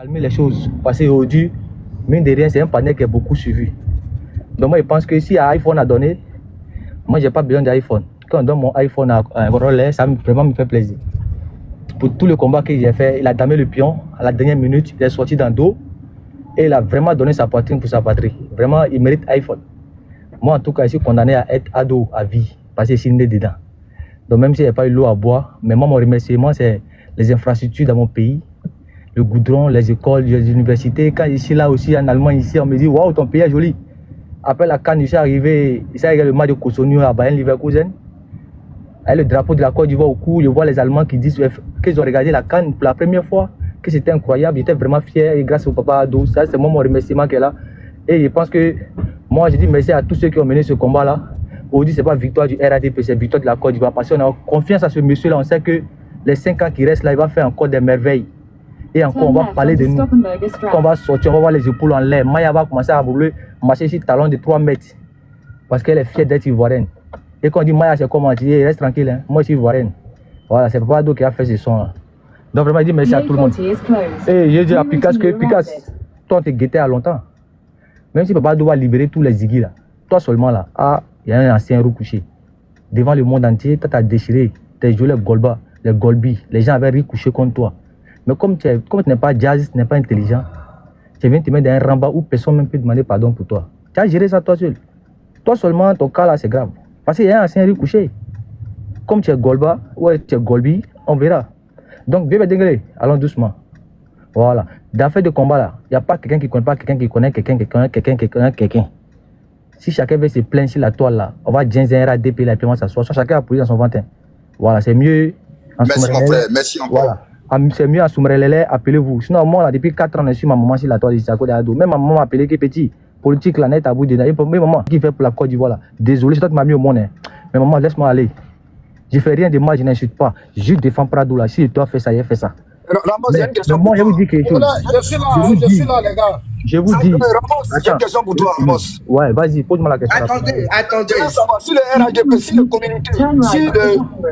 calmer les choses. Parce qu'aujourd'hui, mine de rien, c'est un panel qui est beaucoup suivi. Donc moi, je pense que si un iPhone a donné, moi, j'ai pas besoin d'iPhone. Quand on donne mon iPhone à Rolex, ça vraiment me fait plaisir. Pour tout le combat que j'ai fait, il a damé le pion. À la dernière minute, il est sorti dans le dos. Et il a vraiment donné sa poitrine pour sa patrie. Vraiment, il mérite iPhone. Moi, en tout cas, je suis condamné à être ado à vie. Parce que je suis né dedans. Donc même s'il n'y a pas eu l'eau à boire, mais moi, mon remerciement, c'est les infrastructures dans mon pays. Le goudron, les écoles, les universités. Quand je suis là aussi en Allemagne, ici, on me dit, waouh, ton pays est joli. Après la Cannes, je suis arrivé le match de Cotonou à Bayern Leverkusen. Avec le drapeau de la Côte d'Ivoire au cou, je vois les Allemands qui disent qu'ils ont regardé la Cannes pour la première fois, que c'était incroyable. J'étais vraiment fier et grâce au papa Ado, ça c'est moi mon remerciement qui est là. Et je pense que moi je dis merci à tous ceux qui ont mené ce combat-là. Aujourd'hui, ce n'est pas victoire du RADP, c'est victoire de la Côte d'Ivoire. Parce qu'on a confiance à ce monsieur-là, on sait que les 5 ans qui restent là, il va faire encore des merveilles. Et encore, on va parler de nous. Quand on va sortir, on va voir les épaules en l'air. Maya va commencer à vouloir marcher sur talon de 3 mètres. Parce qu'elle est fière d'être ivoirienne. Et quand on dit Maya, c'est comment dire, reste tranquille, hein. Moi je suis ivoirienne. Voilà, c'est Papa Ado qui a fait ce son-là. Donc vraiment, je dis merci à tout le monde. Et je dis à Picasso que Picasso, toi, on te guettait à longtemps. Même si Papa Ado va libérer tous les zigis là, toi seulement là, il y a un ancien roux couché. Devant le monde entier, toi, tu as déchiré, tu as joué les Golba, les Golbi. Les gens avaient ri couché contre toi. Mais comme tu n'es pas jazz, tu n'es pas intelligent, tu viens te mettre dans un ramba où personne ne peut demander pardon pour toi. Tu as géré ça toi seul. Toi seulement, ton cas là, c'est grave. Parce qu'il y a un ancien riz couché. Comme tu es Golba, ouais, tu es Golbi, on verra. Donc, bébé Dengue, allons doucement. Voilà. Dans l'affaire de combat là, il n'y a pas quelqu'un qui connaît pas quelqu'un qui connaît quelqu'un qui connaît quelqu'un qui connaît quelqu'un. Si chacun veut se plaindre sur la toile là, on va dire un RADP là, et puis on va s'asseoir. Chacun a posé dans son ventre. Voilà, c'est mieux. Merci mon frère, merci encore. Voilà. C'est mieux à Soumerelele, appelez-vous. Sinon, moi, là, depuis 4 ans, je suis ma maman sur la toile de Sako de Ado. Même ma maman m'a appelé qui est petit. Politique, la net à bout de nez. Mais maman, qui fait pour la Côte d'Ivoire là? Désolé, c'est toi qui m'as mis au monde. Hein. Mais maman, laisse-moi aller. Je ne fais rien de mal, je n'insulte pas. Je défends Prado là. Si toi fais ça, il fait ça. Ramos, il y a une question. Moi, je vous dis quelque chose. Je suis là, les gars. Je vous dis. Ramos, il y a une question pour toi, Ramos. Ouais, vas-y, pose-moi la question. Attendez. Si le RADP, si le communiqué,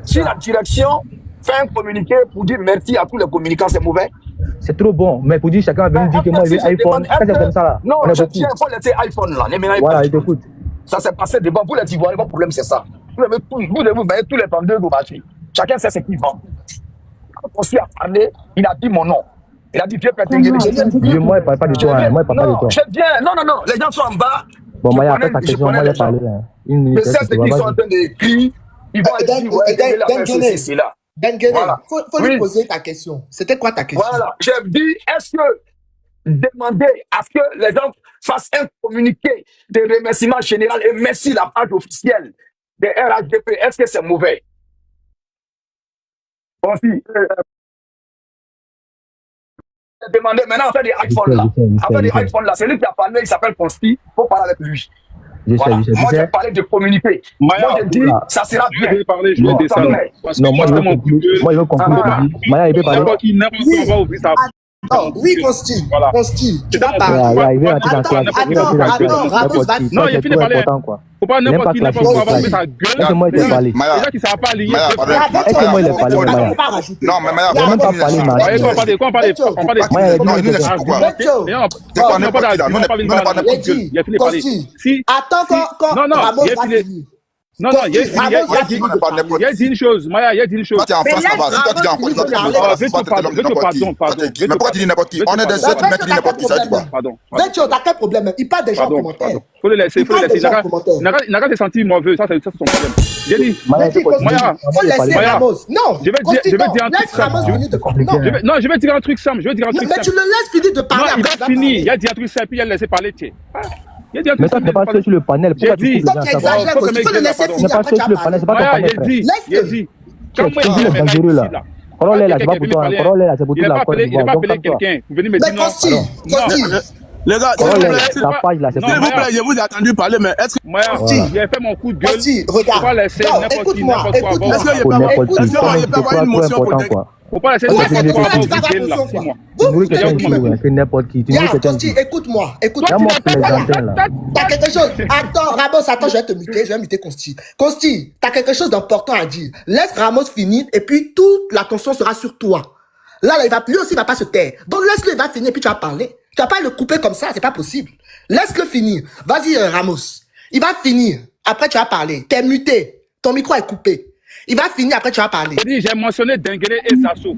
si la direction fait un communiqué pour dire merci à tous les communicants, c'est mauvais? C'est trop bon, mais pour dire chacun va venir dire que moi, il veut iPhone. C'est comme ça là. Non, je dis, il faut laisser iPhone là. Voilà, il t'écoute. Ça s'est passé devant. Vous les Ivoiriens, le problème c'est ça. Vous voyez tous les vendeurs de marché. Chacun sait ce qu'il vend. Quand on s'y a parlé, il a dit mon nom. Il a dit Dieu peut-être. Moi, il ne parle pas de toi. Moi, il parle pas de toi. Je viens. Non. Les gens sont en bas. Bon, moi, après ta question, moi, j'ai parlé. Mais ça, c'est qu'ils sont en train d'écrire. Ils vont aller c'est là. Dengue, faut lui poser ta question. C'était quoi ta question? Voilà, j'ai dit, est-ce que demander à ce que les gens fassent un communiqué de remerciement général et merci la page officielle des RHDP, est-ce que c'est mauvais? Bon, si, demandez maintenant à faire des iPhones là. À faire des iPhones là, c'est lui qui a parlé, il s'appelle Consti, il faut parler avec lui. Voilà. Moi, j'ai parlé de communiquer. Moi, j'ai dit, ça sera bien. Je vais parler, je vais descendre. Non, moi, je veux conclure. Maya, il peut parler. Oui, Consti. Voilà. Consti, tu vas parler. Attends, Ramos va... Non, il finit par parler. Faut pas n'importe qui, n'importe quoi, va ouvrir sa gueule. Laisse-moi te parler. Les gens qui ne savent pas aligner. Laisse-moi il parler, Maya. Non, mais Maya, Il n'a même pas parlé, Maya. Quand on parle de... Maya, il non, il nous laisse pourquoi? Attends quand Ramos va finir. Non, il y a dit une chose, Maya, il y a dit une chose. Toi, tu es en France là-bas. Si toi, tu dis en France, pardon. Mais pourquoi tu dis n'importe qui? On est des êtres humains qui disent n'importe qui, ça dit quoi? Pardon. Vetio, t'as quel problème? Il parle déjà en commentaire. Faut le laisser. Il n'a qu'à se sentir mauvais, ça c'est son problème. J'ai dit, Maya, faut laisser Ramos. Non, je vais dire un truc simple. Non, je vais dire un truc simple. Mais tu le laisses finir de parler. Non, il a fini. Il a dit un truc simple, puis il a laissé parler. Mais ça, tu n'es pas seul sur le panel. Pourquoi tu Toi, tu exagères. Il faut le laisser n'es finir. pas seul sur le panel, c'est pas ton panel. Il a dit. Tu es dangereux là. Parole là, c'est pas pour toi. Parole là, c'est pour toute la Côte d'Ivoire. Il n'a pas appelé quelqu'un. Vous venez me dire non. Mais Les gars, ta page là, c'est s'il vous plaît, je vous ai entendu parler, mais est-ce que... Moi, j'ai fait mon coup de gueule. Regarde, écoute-moi. Est-ce que je peux avoir une motion pour faut pas laisser n'importe qui. Écoute-moi. T'as quelque chose. Attends, Ramos, je vais te muter. Je vais muter Consti. Consti, t'as quelque chose d'important à dire. Laisse Ramos finir et puis toute l'attention sera sur toi. Là, lui aussi, il va pas se taire. Donc, laisse-le, il va finir, puis tu vas parler. Tu vas pas le couper comme ça, c'est pas possible. Laisse-le finir. Vas-y, Ramos. Il va finir. Après, tu vas parler. T'es muté. Ton micro est coupé. Il va finir, après, tu vas parler. J'ai mentionné Denguele et Sassou.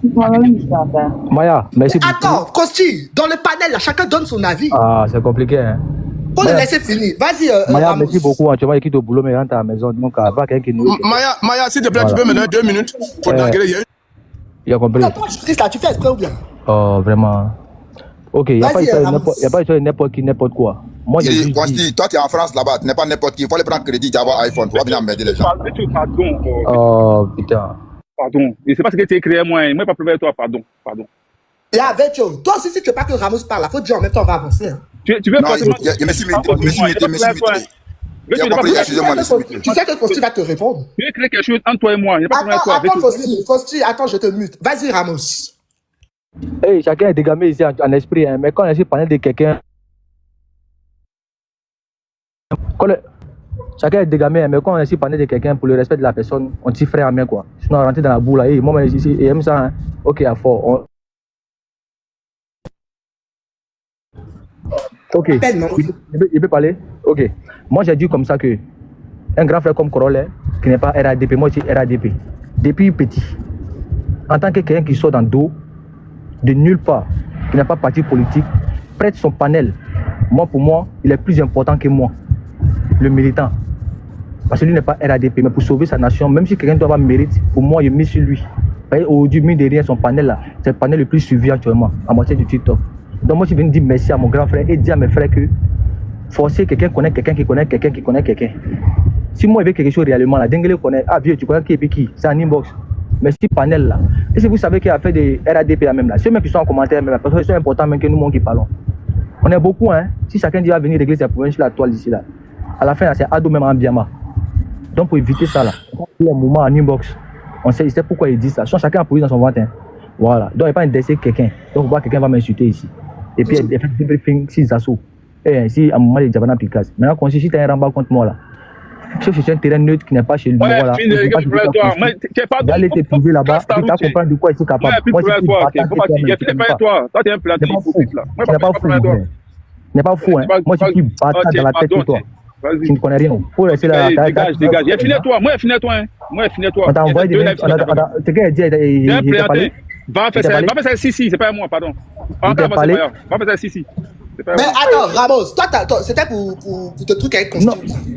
Maya, merci beaucoup. Attends, Kosti, dans le panel, là, chacun donne son avis. Ah, c'est compliqué, hein. Faut le laisser finir. Vas-y, Maya, Ramos. merci beaucoup. Tu vas quitter au boulot, mais rentre à la maison. Donc, pas quelqu'un qui nous. Maya, s'il te plaît, tu peux me donner 2 minutes pour t'engueuler. Il a compris. Toi, Christ, là, tu fais exprès ou bien? Oh, vraiment. Ok, il n'y a pas de n'importe qui, n'importe quoi. Moi, j'ai dit. Consti, toi, tu es en France là-bas, tu n'es pas n'importe qui. Il faut aller prendre crédit, tu vas avoir iPhone. Tu vas venir emmerder les gens. Pardon. Oh, putain. Pardon. Je ne sais pas ce que tu as écrit, moi. Moi, pas prévu toi, pardon. Et avec toi aussi, si tu veux pas que Ramos parle, il faut dire en même temps, on va avancer. Hein. Tu veux Non, je me suis muté. Tu sais que Kosti va te répondre. Tu veux créer quelque chose entre toi et moi. Attends, Kosti, attends, je te mute. Vas-y, Ramos. Hey, chacun est dégamé ici en esprit, hein, mais quand on essaie de parler de quelqu'un. Chacun est dégamé, mais quand on essaie de parler de quelqu'un pour le respect de la personne, on t'y ferait à main, quoi. Sinon, on rentre dans la boule, là. Hey, moi, ici, et aime ça, hein. Ok, à fort. Ok. Il peut parler? Ok. Moi, j'ai dit comme ça que un grand frère comme Corolle, qui n'est pas RADP, moi, je suis RADP. Depuis petit, en tant que quelqu'un qui sort dans le dos, de nulle part, qui n'a pas de parti politique, prête son panel. Moi, pour moi, il est plus important que moi, le militant. Parce que lui n'est pas RADP, mais pour sauver sa nation, même si quelqu'un doit avoir mérite, pour moi, il met sur lui. Aujourd'hui, mine de rien, son panel là, c'est le panel le plus suivi actuellement, à moitié du TikTok. Donc moi, je viens dire merci à mon grand frère et dire à mes frères que forcer quelqu'un connaît quelqu'un qui connaît quelqu'un qui connaît quelqu'un. Si moi, il veut quelque chose réellement, là, Denguele connaît, ah vieux, tu connais qui et puis qui, c'est un inbox. Mais si panel là, et si vous savez qu'il a fait des RADP là même là, ceux même qui sont en commentaire, même, parce qu'ils sont importants même que nous qui parlons. On est beaucoup, hein. Si chacun dit à venir régler ses problèmes sur la toile d'ici là, à la fin, là, c'est Ado même en Biama. Donc pour éviter ça là, il y a un moment en inbox, on sait pourquoi il dit ça. Chacun a posé dans son ventre. Hein. Voilà. Donc il n'y a pas intéressé quelqu'un. Donc voir quelqu'un va m'insulter ici. Et puis il fait briefing 6 assauts. Et si à un moment il y a un Picasso. Maintenant quand si tu as un ramba contre moi là. Si c'est un terrain neutre qui n'est pas chez lui, voilà. Tu vas aller te prouver là-bas, tu vas comprendre de quoi il est capable. Moi, je suis pas toi, tu es un plateau. Tu n'es pas fou. Tu n'es pas fou, hein. Moi, je suis bâtard dans la tête de toi. Tu ne connais rien. Faut laisser la. Dégage. Finis-toi. Moi, finis-toi. On t'a envoyé des. C'est qu'elle dit, il t'a parlé. Va faire ça ici, c'est pas moi, pardon. Va faire ça ici. Mais attends, Ramos, toi, c'était pour te truc avec Consti.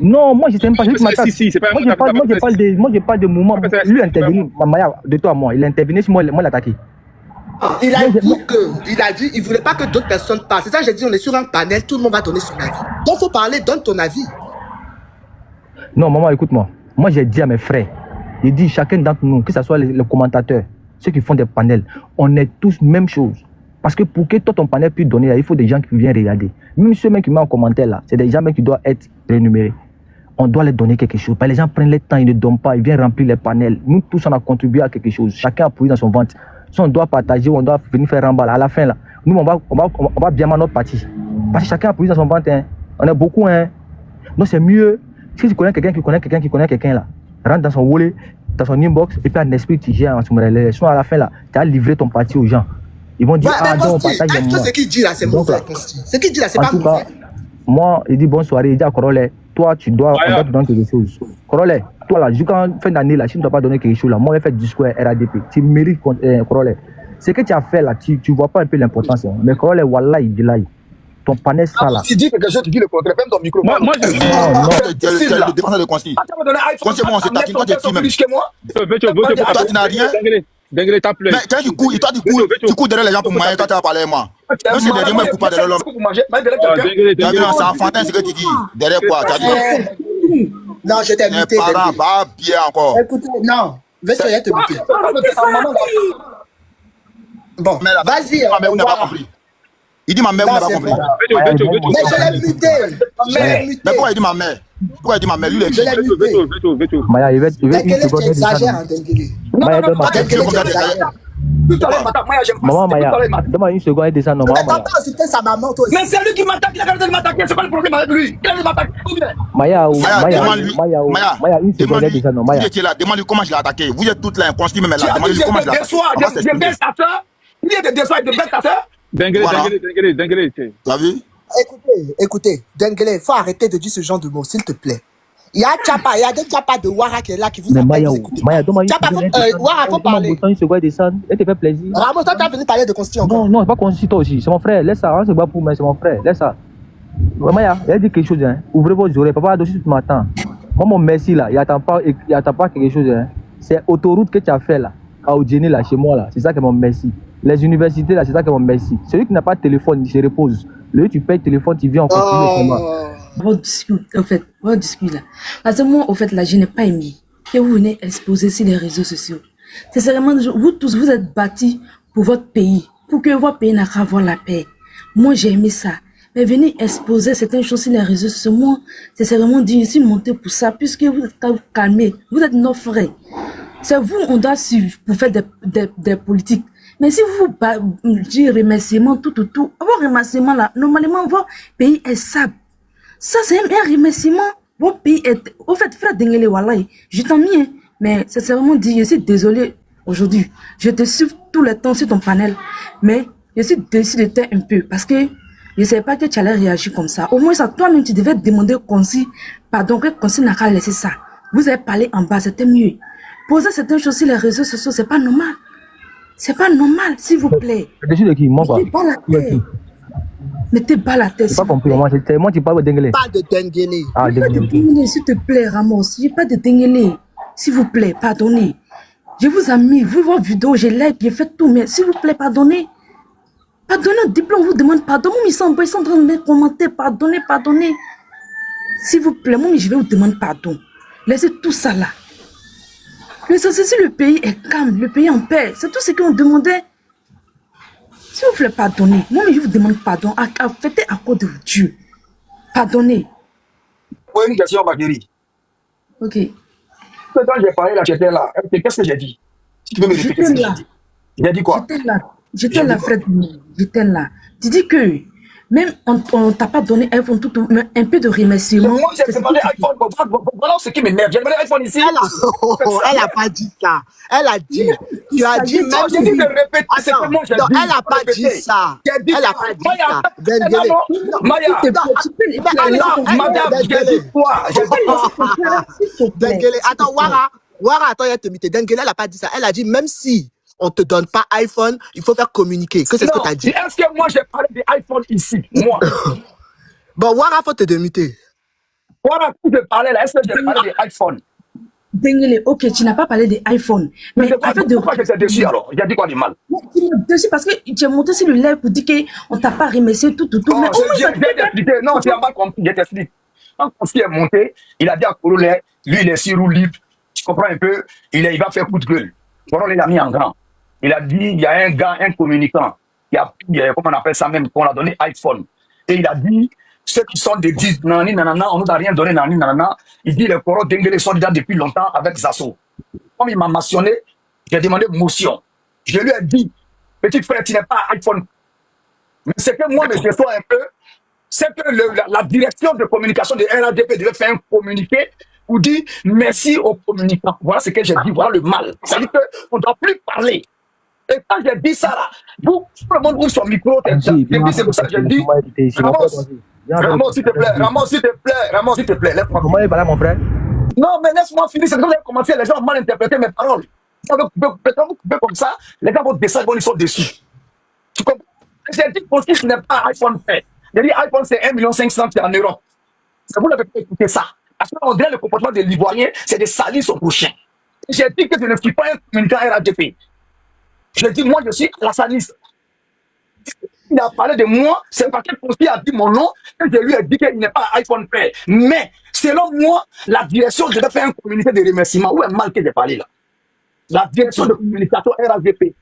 Non, moi, je t'aime pas. Moi, je parle de mouvement. Lui, il intervenu. Maya, de toi à moi, il a intervenu sur moi, l'attaqué. Il a dit il voulait pas que d'autres personnes parlent. C'est ça que j'ai dit, on est sur un panel, tout le monde va donner son avis. Donc, faut parler, donne ton avis. Non, maman, écoute-moi. Moi, j'ai dit à mes frères, j'ai dit chacun d'entre nous, que ce soit les commentateurs, ceux qui font des panels, on est tous même chose. Parce que pour que toi, ton panel puisse donner, il faut des gens qui viennent regarder. Même ceux qui mettent en commentaire là, c'est des gens qui doivent être rémunérés. On doit leur donner quelque chose. Les gens prennent le temps, ils ne donnent pas, ils viennent remplir les panels. Nous tous, on a contribué à quelque chose. Chacun a pris dans son ventre. Si on doit partager, on doit venir faire remballe. À la fin là, nous, on va bien mettre notre partie. Parce que chacun a pris dans son ventre. Hein. On est beaucoup. Hein. Donc c'est mieux. Si tu connais quelqu'un qui connaît quelqu'un là, rentre dans son wallet, dans son inbox, et puis en esprit, tu gères en sous-mêlée. Soit à la fin là, tu as livré ton parti aux gens. Ils vont dire, donc on partage moi. Ce qu'il dit là, c'est mauvais. Ce qu'il dit là, c'est pas mauvais. Moi, il dit bonne soirée, il dit à Corolle, toi, on doit te donner quelque chose. Corolle, toi là, jusqu'à fin d'année là, si tu ne dois pas donner quelque chose là, moi, je vais faire discours RADP. Tu mérites, Corolle. Ce que tu as fait là, tu vois pas un peu l'importance. Hein. Mais Corolle, wallah, il dit là. Ton panel ça là. Si tu dis quelque chose, tu dis le contraire, même ton micro. Moi, je dis. Non, le défenseur de Consti. Consti, moi, on s'est tapé quand tu es qui même. Toi, tu n'as rien. Denguele t'a pleuré. Mais quand tu cours derrière les gens pour manger, toi tu vas parler avec moi. Moi c'est derrière moi, je ne cours pas derrière l'homme. Tu as vu, c'est enfantin ce que tu dis. Derrière quoi? Tu as dit. Non, je t'ai muté. Mes parents, bah, bien encore. Écoute, non, vais essayer de te muter. Bon, vas-y. Ma mère n'a pas compris. Il dit ma mère n'a pas compris. Mais je l'ai muté. Mais pourquoi il dit ma mère? Pourquoi il dit ma mère? Lui, il est je l'ai muté. Maya, il va tu exagères en Denguele. Maman Maya, donne-moi une seconde et descend. Non, maman Maya. C'était sa maman, toi aussi. Mais c'est lui qui m'attaque, il a arrêté de m'attaquer, c'est pas le problème avec lui. Il m'attaque. Maya, une seconde et descend. Non, Maya. Demande-lui comment je l'ai attaqué. Vous êtes toutes là, Consti même là. Demande-lui comment je l'ai attaqué. Je baisse ta soeur. Il y a des déçois et de bêtes à faire. Denguele. Tu as vu? Écoutez, Denguele, il faut arrêter de dire ce genre de mots, s'il te plaît. Il y a Tchapa, il y a des Tchapa de Ouara qui est là, qui vous appellent, vous écoutez. Ouara, faut parler. Elle te fait plaisir. Ramos, toi, tu as venu parler de constitution encore. Non, c'est pas constitution aussi. C'est mon frère. Laisse ça. C'est pas pour moi, c'est mon frère. Laisse ça. Maya, il a dit quelque chose. Hein. Ouvrez vos oreilles. Papa a dossier tout matin. Moi, mon merci là, il attend pas quelque chose. Hein. C'est autoroute que tu as fait là, à Oudjeni là, chez moi là. C'est ça que mon merci. Les universités là, c'est ça que mon merci. Celui qui n'a pas de téléphone, il se repose. Le tu payes le téléphone, tu viens en continue. Votre discours, au fait, votre discours là. Parce que moi, au fait, là, je n'ai pas aimé que vous venez exposer sur les réseaux sociaux. C'est vraiment, vous tous, vous êtes bâtis pour votre pays, pour que votre pays n'a qu'à avoir la paix. Moi, j'ai aimé ça. Mais venez exposer certaines choses sur les réseaux sociaux. Moi, c'est vraiment dit, je suis monté pour ça, puisque vous êtes calmés. Vous êtes nos frères. C'est vous, on doit suivre pour faire des politiques. Mais si vous dites remerciements, tout, vos remerciements là, normalement, votre pays est sable. Ça, c'est un remerciement. Votre pays est... Au fait, frère Denguele, Wallahi, je t'en mets, mais c'est vraiment dit, je suis désolé aujourd'hui. Je te suis tout le temps sur ton panel, mais je suis déçu de toi un peu, parce que je ne savais pas que tu allais réagir comme ça. Au moins, ça, toi-même, tu devais demander Consi, pardon, que Consi n'a qu'à laisser ça. Vous avez parlé en bas, c'était mieux. Poser certaines choses sur les réseaux sociaux, c'est pas normal. C'est pas normal, s'il vous plaît. Déçu de qui? Moi, mettez pas la tête. Mettez pas la tête. J'ai pas compris. Moi, tu parles de Denguele. Pas de Denguele. Ah, Pas de Denguele, s'il te plaît, Ramos. J'ai pas de Denguele. S'il vous plaît, pardonnez. Je vous ai mis, vu vos vidéos, j'ai like, j'ai fait tout, mais s'il vous plaît, pardonnez. Pardonnez, au diplôme, on vous demande pardon. Moi, ils sont en train de me commenter, pardonnez. S'il vous plaît, moi, je vais vous demander pardon. Laissez tout ça là. Mais ça, c'est si le pays est calme, le pays est en paix. C'est tout ce qu'on demandait. S'il vous plaît, pardonnez. Moi, je vous demande pardon. Faites à cause de Dieu. Pardonnez. Oui, une question, Bakiri. Ok. Quand j'ai parlé là, j'étais là. Qu'est-ce que j'ai dit? Si tu veux me répéter ce que j'ai dit. J'ai dit quoi? J'étais là, frère. J'étais là. Tu dis que même on t'a pas donné iPhone, mais un peu de remerciement. Moi, j'ai demandé iPhone. Voilà ce qui m'énerve. J'ai demandé iPhone ici. Elle a pas dit ça. Elle a dit. Tu as dit même. J'ai dit de répéter. C'est pas moi, j'ai dit. Elle a pas dit ça. Elle a pas dit ça. Denguele. Maya. Madame, j'ai dit quoi? Denguele. Attends, Ouara, attends, il te mité. Denguele, elle a pas dit ça. Elle a dit même si on te donne pas iPhone, il faut faire communiquer. Que c'est ce que tu as dit. Est-ce que moi j'ai parlé d'iPhone ici? Moi. Bon, Ouara, faut te démuter. Ouara, quand je parlais là, est-ce que j'ai parlé d'iPhone? Denguele, ok, tu n'as pas parlé d'iPhone. Mais en fait, pourquoi j'étais dessus alors? J'ai dit quoi du mal? Tu m'as dessus parce que tu es monté sur le live pour dire qu'on t'a pas remercié tout. Non, j'ai expliqué. Non, tu n'as pas compris. Je t'explique. Quand Consi est monté, il a dit à Korole, lui, il est sur roue libre. Tu comprends un peu? Il va faire coup de gueule. Korole l'a mis en grand. Il a dit, il y a un gars, un communicant, qui a, comment on appelle ça même, qu'on a donné iPhone. Et il a dit, ceux qui sont des 10, nanana, on nous a rien donné, nanana. Il dit, les Koro Denguele sont déjà depuis longtemps avec Zasso. Comme il m'a mentionné, j'ai demandé motion. Je lui ai dit, petit frère, tu n'es pas iPhone. Mais c'est que moi, je sois un peu, c'est que la direction de communication de RADP devait faire un communiqué pour dire merci aux communicants. Voilà ce que j'ai dit, voilà le mal. Ça veut dire qu'on ne doit plus parler. Et quand j'ai dit ça là, tout le monde ouvre son micro. C'est pour ça que j'ai dit, Ramos, s'il te plaît, laisse-moi. Comment il parle, mon frère? Non, mais laisse-moi finir. C'est quand j'ai commencé, les gens ont mal interprété mes paroles. Quand vous coupez comme ça, les gens vont descendre, ils sont déçus. Tu comprends? J'ai dit que ce n'est pas iPhone fait. J'ai dit iPhone, c'est 1,5 million en Europe. Vous n'avez pas écouté ça. Parce qu'on dirait le comportement des Livoiriens, c'est de salir son prochain. J'ai dit que je ne suis pas un communicant RADP. J'ai dit, moi, je suis la saliste. Il a parlé de moi, c'est parce que Consi a dit mon nom, et je lui ai dit qu'il n'est pas iPhone Pay. Mais, selon moi, la direction devait faire un communiqué de remerciement. Où est mal que j'ai parlé là? La direction de communication RADP.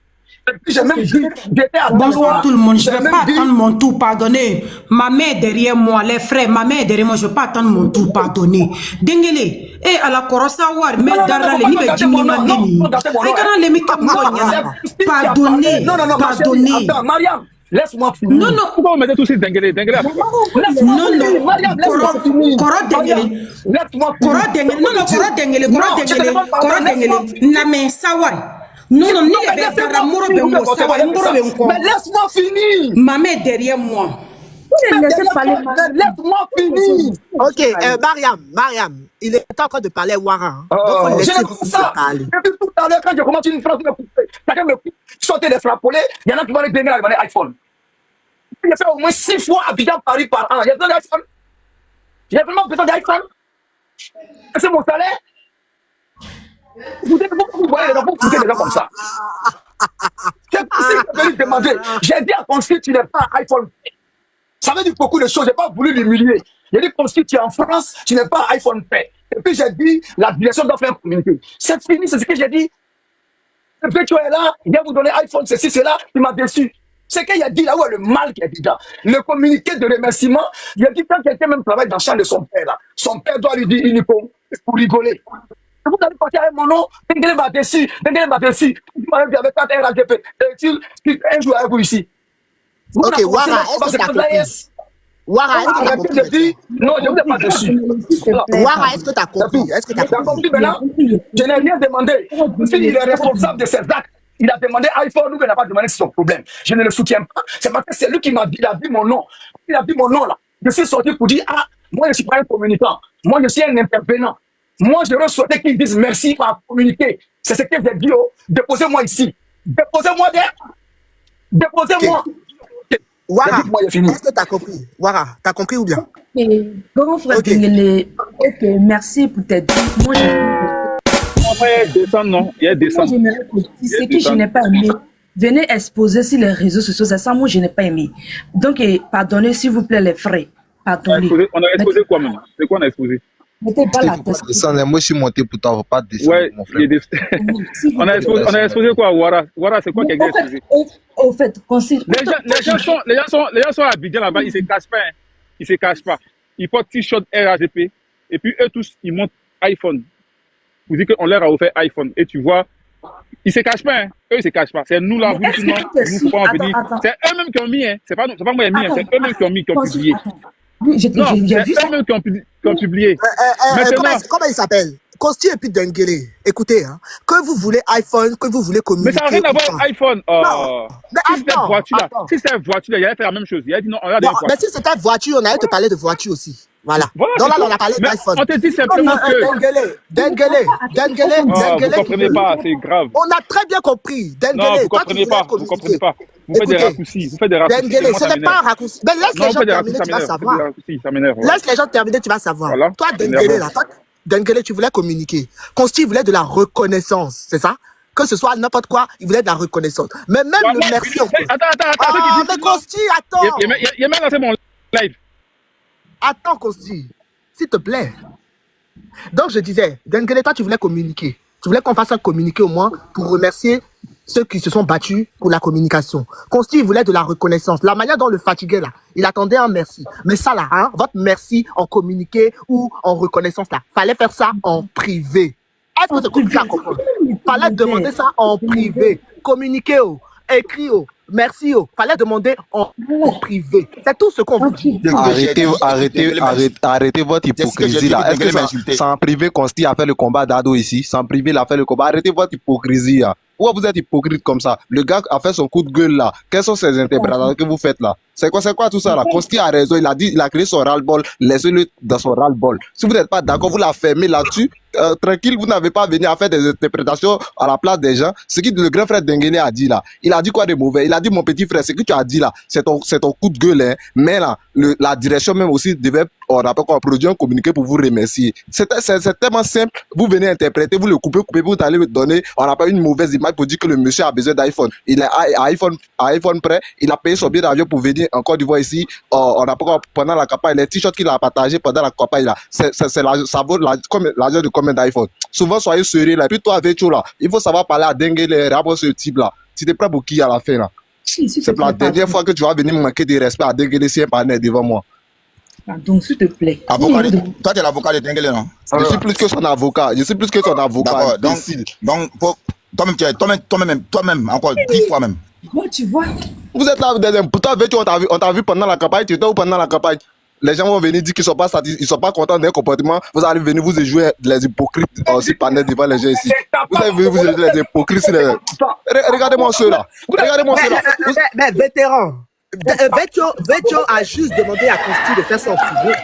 Et puis j'ai même dit, j'étais à bonsoir tout le monde, je ne vais pas attendre mon tour, pardonnez. Ma mère est derrière moi, les frères, ma mère est derrière moi, je ne vais pas attendre mon tour, pardonnez. Denguele, et à la Korosa War, mais Darla, les mibe Jimmy Mandeni. Pardonnez, pardonnez. Attends, Mariam, laisse-moi finir. Non, non. Pourquoi vous mettez tous ces Denguele? Non, non. Koro Denguele. Koro Denguele. Non, non, Koro Denguele. Koro Denguele. Koro Denguele. Name Sawari. Non, non, mais laisse-moi finir. Ma mère est derrière moi. Laisse-moi finir. Ok, Mariam, il est en train de parler Ouara. Je n'aime pas ça. Depuis tout à l'heure, quand je commence une phrase, chacun me coupe, sauter les frappolés, il y en a qui vont aller donner avec iPhone. J'ai fait au moins 6 fois Abidjan Paris par an. Il y a besoin d'iPhone. J'ai vraiment besoin d'iPhone. C'est mon salaire. Vous voyez les gens, vous foutez les gens comme ça. J'ai dit à Consti, tu n'es pas iPhone. Ça veut dire beaucoup de choses. Je n'ai pas voulu l'humilier. J'ai dit, Consti, tu es en France, tu n'es pas iPhone Pay. Et puis j'ai dit, la direction doit faire un communiqué. C'est fini, c'est ce que j'ai dit. Le fait que tu es là, il vient vous donner iPhone, ceci, cela, il m'a déçu. C'est qu'il a dit là où est le mal qu'il a dit là. Le communiqué de remerciement, il a dit quand quelqu'un même travaille dans le champ de son père là, son père doit lui dire uniquement pour rigoler. Vous allez partir avec mon nom, Dengele m'a déçu, Dengele m'a déçu. Vous m'avez dit avec 4 RAGP, un jour avec vous ici. Ok, Ouara, est-ce que tu as compris? Ouara, est-ce que tu as compris? Non, je ne vous ai pas déçu. Ouara, est-ce que tu as compris? Est-ce que tu as compris maintenant? Je n'ai rien demandé. Il est responsable de ses actes. Il a demandé iPhone, nous, il n'a pas demandé son problème. Je ne le soutiens pas. C'est parce que c'est lui qui m'a dit, il a dit mon nom. Il a dit mon nom là. Je suis sorti pour dire, ah, moi je ne suis pas un communicant. Moi je suis un intervenant. Moi je souhaité qu'il dise merci par communiquer. C'est ce que j'ai dit. Oh. Déposez-moi ici. Déposez-moi derrière. Déposez-moi. Ouara, est-ce que tu as compris? Ouara, tu as compris ou bien? Grand frère Dengele, ok, merci pour tes dits. Moi, c'est que je n'ai pas aimé. Venez exposer sur les réseaux sociaux, c'est ça, moi je n'ai pas aimé. Donc, pardonnez s'il vous plaît les frais. Pardonnez. On a exposé quoi maintenant? C'est quoi on a exposé? Mettez pas la tête. Moi je suis monté pour toi, pas descendre, ouais, mon frère. On a exposé quoi, Ouara? Ouara, c'est quoi qui a exposé? Au fait, les gens sont à Abidjan là-bas, ils se cachent pas. Hein. Ils se cachent pas. Ils portent t-shirt RAGP et puis eux tous, ils montent iPhone. Vous dites qu'on leur a offert iPhone et tu vois, ils se cachent pas, hein. Eux ils se cachent pas. C'est nous là, vous nous pouvons venir. C'est eux-mêmes qui ont mis, hein. C'est pas moi qui ai mis, hein. C'est eux-mêmes qui ont mis, qui ont publié. Non, c'est eux-mêmes qui ont publié. Comment il s'appelle? Consti et puis Dengele. Écoutez, hein, que vous voulez iPhone, que vous voulez communiquer. Mais ça n'a rien à voir avec iPhone. Si c'était voiture, il allait faire la même chose. Il a dit non, regarde. Mais si c'était voiture, on allait te parler de voiture aussi. Voilà. Donc là, on a parlé d'iPhone. On te dit simplement que. Dengele. Vous comprenez pas, c'est grave. On a très bien compris. Dengele, non, vous comprenez pas. Vous comprenez pas. Vous faites des raccourcis. Dengele, ce n'est pas un raccourci. Mais laisse les gens terminer, tu vas savoir. Laisse les gens terminer, tu vas savoir. Toi, Dengele, là, Dengele, tu voulais communiquer. Consti voulait de la reconnaissance, c'est ça? Que ce soit n'importe quoi, il voulait de la reconnaissance. Mais même le merci. Attends. Mais Consti, attends. Il a même lancé mon live. Attends, Consti, s'il te plaît. Donc, je disais, Dengele, toi, tu voulais communiquer. Tu voulais qu'on fasse un communiqué au moins pour remercier ceux qui se sont battus pour la communication. Consti, il voulait de la reconnaissance. La manière dont le fatiguait, là, il attendait un merci. Mais ça, là, hein, votre merci en communiqué ou en reconnaissance, là, fallait faire ça en privé. Est-ce que c'est comme ça, comprendre? Fallait demander ça en privé. Communiquer, écrit, merci, fallait demander en privé. C'est tout ce qu'on vous dit. Arrêtez votre hypocrisie là. Est-ce que c'est en privé Consti a fait le combat d'Ado ici? Sans privé, il a fait le combat. Arrêtez votre hypocrisie là. Pourquoi vous êtes hypocrite comme ça? Le gars a fait son coup de gueule là. Quelles sont ces interprétations que vous faites là? C'est quoi tout ça là? Consti a raison, il a créé son ras-le-bol. Laissez-le dans son ras-le-bol. Si vous n'êtes pas d'accord, vous la fermez là-dessus. Tranquille, vous n'avez pas venu à faire des interprétations à la place des gens. Ce que le grand frère Dengele a dit là, il a dit quoi de mauvais? Il a dit mon petit frère, ce que tu as dit là, c'est ton coup de gueule, hein. Mais là, la direction même aussi devait, on rappelle qu'on a produit un communiqué pour vous remercier. C'est tellement simple. Vous venez interpréter, vous le coupez, vous allez donner, on n'a pas une mauvaise image pour dire que le monsieur a besoin d'iPhone. Il est à iPhone prêt, il a payé son billet d'avion pour venir en Côte d'Ivoire ici. On n'a pas pendant la campagne, les t-shirts qu'il a partagé pendant la campagne là, ça vaut l'argent de combien d'iPhone? Souvent, soyez sérieux là. Et puis toi, avec tout là, il faut savoir parler à Dengele, rapport ce type là. Tu t'es prêt pour qui à la fin là? C'est la dernière fois que tu vas venir me manquer de respect à Dengele si un partenaire devant moi. Pardon, s'il te plaît. Avocat, toi, tu es l'avocat de Dengele, non? Je suis plus que son avocat. D'accord, donc toi-même, encore 10 fois même. Moi, tu vois. Vous êtes là, pourtant, on t'a vu pendant la campagne, tu étais où pendant la campagne? les gens vont venir dire qu'ils sont pas satisfaits, ils sont pas contents d'un comportement. Vous allez venir vous jouer les hypocrites aussi panel devant les gens ici. Vous allez venir vous jouer les hypocrites. Regardez-moi ceux-là. Regardez-moi ceux-là. Mais vétéran, Vecho a juste demandé à Consti de faire ça en privé.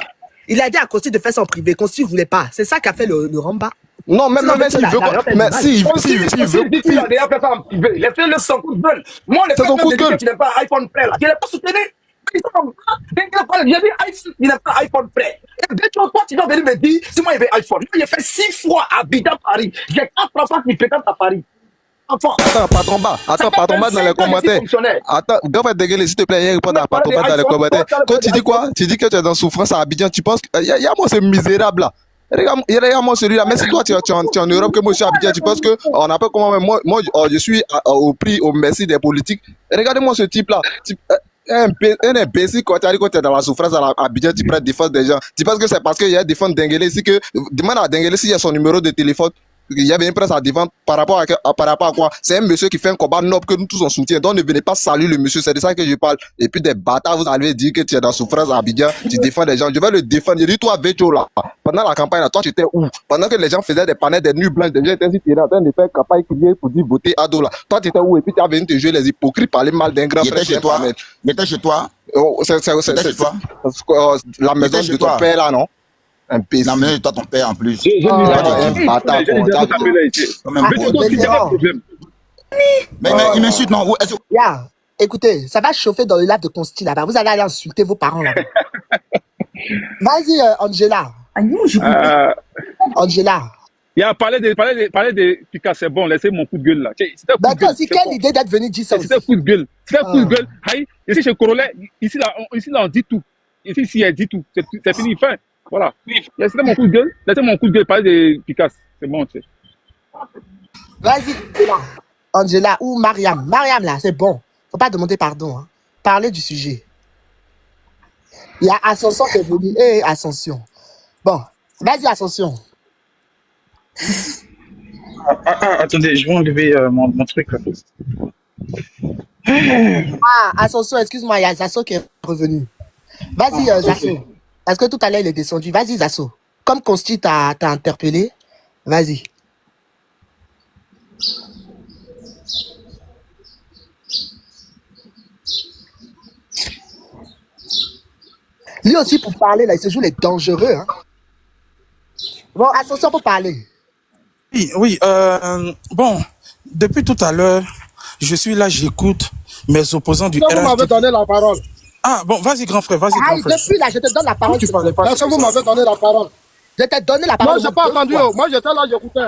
Il a dit à Consti de faire ça en privé. Consti ne voulait pas. C'est ça qu'a fait le Ramba. Non, même s'il veut pas. Mais s'il veut. Il a déjà fait ça en privé. Il a fait le son coup de gueule. Moi, les gens qui disent qu'il n'est pas iPhone prêt, là, je ne l'ai pas soutenu. Ils sont comme ça. Dès qu'il a parlé, il a dit iPhone, il n'a pas iPhone prêt. Et dès que toi, tu vas venir me dire, si moi, il y avait iPhone. Moi, j'ai fait 6 fois à Abidjan, Paris. J'ai 4 enfants qui pétent à Paris. Enfin, attends, patron bas dans les commentaires. Attends, Gaffe dégueulé, s'il te plaît, répondre à patron bas dans les commentaires. Quand tu dis quoi? Tu dis que tu es dans souffrance à Abidjan, tu penses qu'il y a moi ce misérable là. Regarde-moi celui-là, mais si toi tu es en Europe, que moi je suis à Abidjan, tu penses qu'on n'a pas comment même moi je suis au merci des politiques. Regardez-moi ce type là. Un imbécile, quand tu es dans la souffrance à Abidjan, tu prends défense des gens. Tu penses que c'est parce qu'il y a défense Denguele ici que demande à Denguele s'il y a son numéro de téléphone. Il y avait une presse à défendre par rapport à quoi? C'est un monsieur qui fait un combat noble que nous tous on soutient. Donc ne venez pas saluer le monsieur, c'est de ça que je parle. Et puis des bâtards, vous allez dire que tu es dans souffrance à Abidjan, tu défends les gens. Je vais le défendre. Je dis toi, Vecho là, pendant la campagne là, toi tu étais où? Pendant que les gens faisaient des panels, des nuits blanches, des gens étaient en train de faire campagne pour dire voter Ado là. Toi tu étais où? Et puis tu as venu te jouer les hypocrites, parler mal d'un grand frère. J'étais chez toi. C'est la maison de ton père là, non? Un PC. La maison de toi, ton père en plus. Mais il m'insulte, non? Yeah. Écoutez, ça va chauffer dans le live de Consti là-bas. Vous allez aller insulter vos parents là-bas. Vas-y, Angela. Angela. Il a parlé de Pika, c'est bon, laissez mon coup de gueule là. D'accord, c'est quelle idée d'être venu dire ça aussi? C'était un coup de gueule. C'était un coup de gueule. Ici chez Corolet, ici là, on dit tout. Ici, elle dit tout. C'est fini, fin. Voilà. Laissez mon coup de gueule. Laissez mon coup de gueule parler de Picasso. C'est bon, tu sais. Vas-y, Angela ou Mariam. Mariam, là, c'est bon. Faut pas demander pardon. Hein. Parlez du sujet. Il y a Ascension qui est venu. Ascension. Bon, vas-y, Ascension. Attendez, je vais enlever mon truc là. Ascension, excuse-moi, il y a Zasso qui est revenu. Vas-y, Zasso. Parce que tout à l'heure, il est descendu. Vas-y, Zasso. Comme Consti t'a interpellé, vas-y. Lui aussi, pour parler, là, il se joue les dangereux. Hein. Bon, attention pour parler. Oui, bon, depuis tout à l'heure, je suis là, j'écoute mes opposants du RH. Vous m'avez donné la parole. Ah, bon, vas-y, grand frère, vas-y, grand frère. Depuis là, je te donne la parole. Tu parlais pas. Est-ce que vous m'avez donné la parole? Je t'ai donné la parole. Non, je n'ai pas entendu. Moi, j'étais là, j'écoutais.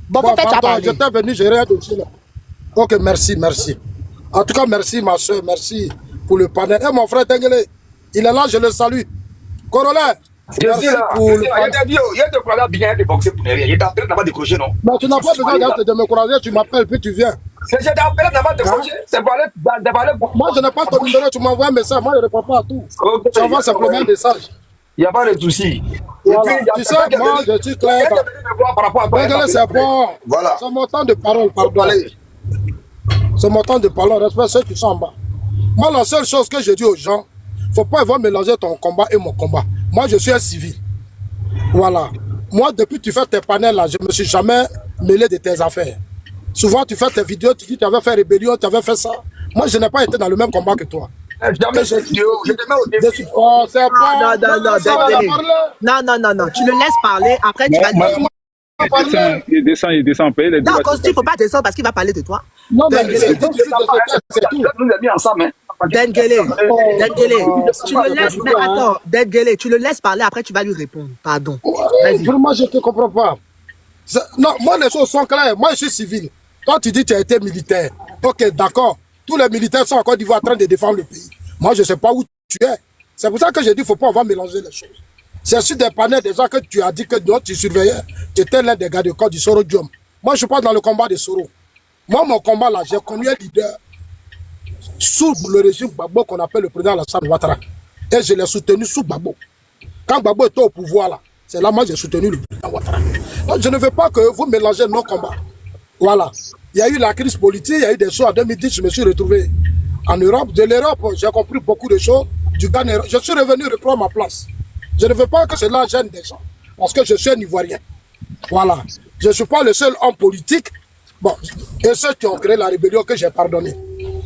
Bon, pardon, j'étais venu, j'ai rien dit là. Ok, merci. En tout cas, merci, ma soeur, merci pour le panel. Et mon frère Denguele, il est là, je le salue. Corollaire. Merci pour le panel. Il y a des problèmes bien de boxer pour rien. Il est en train d'avoir décroché, non? Mais tu n'as pas besoin de me croiser, tu m'appelles, puis tu viens. J'ai appelé d'avoir décroché. C'est pour aller. Moi, je n'ai pas ton numéro, tu m'envoies un message, moi, je ne réponds pas à tout. Tu envoies simplement un message. Il n'y a pas de souci. Voilà. Tu sais, moi, je suis clair. Denguele, c'est bon. Voilà. C'est mon temps de parole, pardon. C'est mon temps de parole, respecte ceux qui sont en bas. Moi, la seule chose que je dis aux gens, il ne faut pas avoir mélangé ton combat et mon combat. Moi, je suis un civil. Voilà. Moi, depuis que tu fais tes panels là, je ne me suis jamais mêlé de tes affaires. Souvent, tu fais tes vidéos, tu dis que tu avais fait rébellion, tu avais fait ça. Moi, je n'ai pas été dans le même combat que toi. Je te mets au défi. Oh, c'est pas... Non, tu le laisses parler, après tu vas dire... Il descend, paye les deux. Non, Consti, il ne faut pas descendre parce qu'il va parler de toi. Non, mais c'est tout. Nous les mis ensemble, hein. Denguele, tu le laisses, mais attends, Denguele, tu le laisses parler, après tu vas lui répondre. Pardon. Vraiment, je ne te comprends pas. Non, moi, les choses sont claires. Moi, je suis civil. Toi, tu dis que tu as été militaire. Ok, d'accord. Tous les militaires sont en Côte d'Ivoire en train de défendre le pays. Moi, je ne sais pas où tu es. C'est pour ça que j'ai dit qu'il ne faut pas avoir mélanger les choses. C'est sur des panels des gens que tu as dit que tu surveillais. Tu étais l'un des gars de Côte du Soro Diom. Moi, je ne suis pas dans le combat de Soro. Moi, mon combat là, j'ai connu un leader sous le régime Gbagbo qu'on appelle le président Alassane Ouattara. Et je l'ai soutenu sous Gbagbo. Quand Gbagbo était au pouvoir là, c'est là moi j'ai soutenu le président Ouattara. Donc je ne veux pas que vous mélangez nos combats. Voilà. Il y a eu la crise politique, il y a eu des choses en 2010, je me suis retrouvé en Europe. De l'Europe, j'ai compris beaucoup de choses. du Ghana. Je suis revenu reprendre ma place. Je ne veux pas que cela gêne des gens, parce que je suis un Ivoirien. Voilà. Je ne suis pas le seul homme politique. Bon, et ceux qui ont créé la rébellion que j'ai pardonné.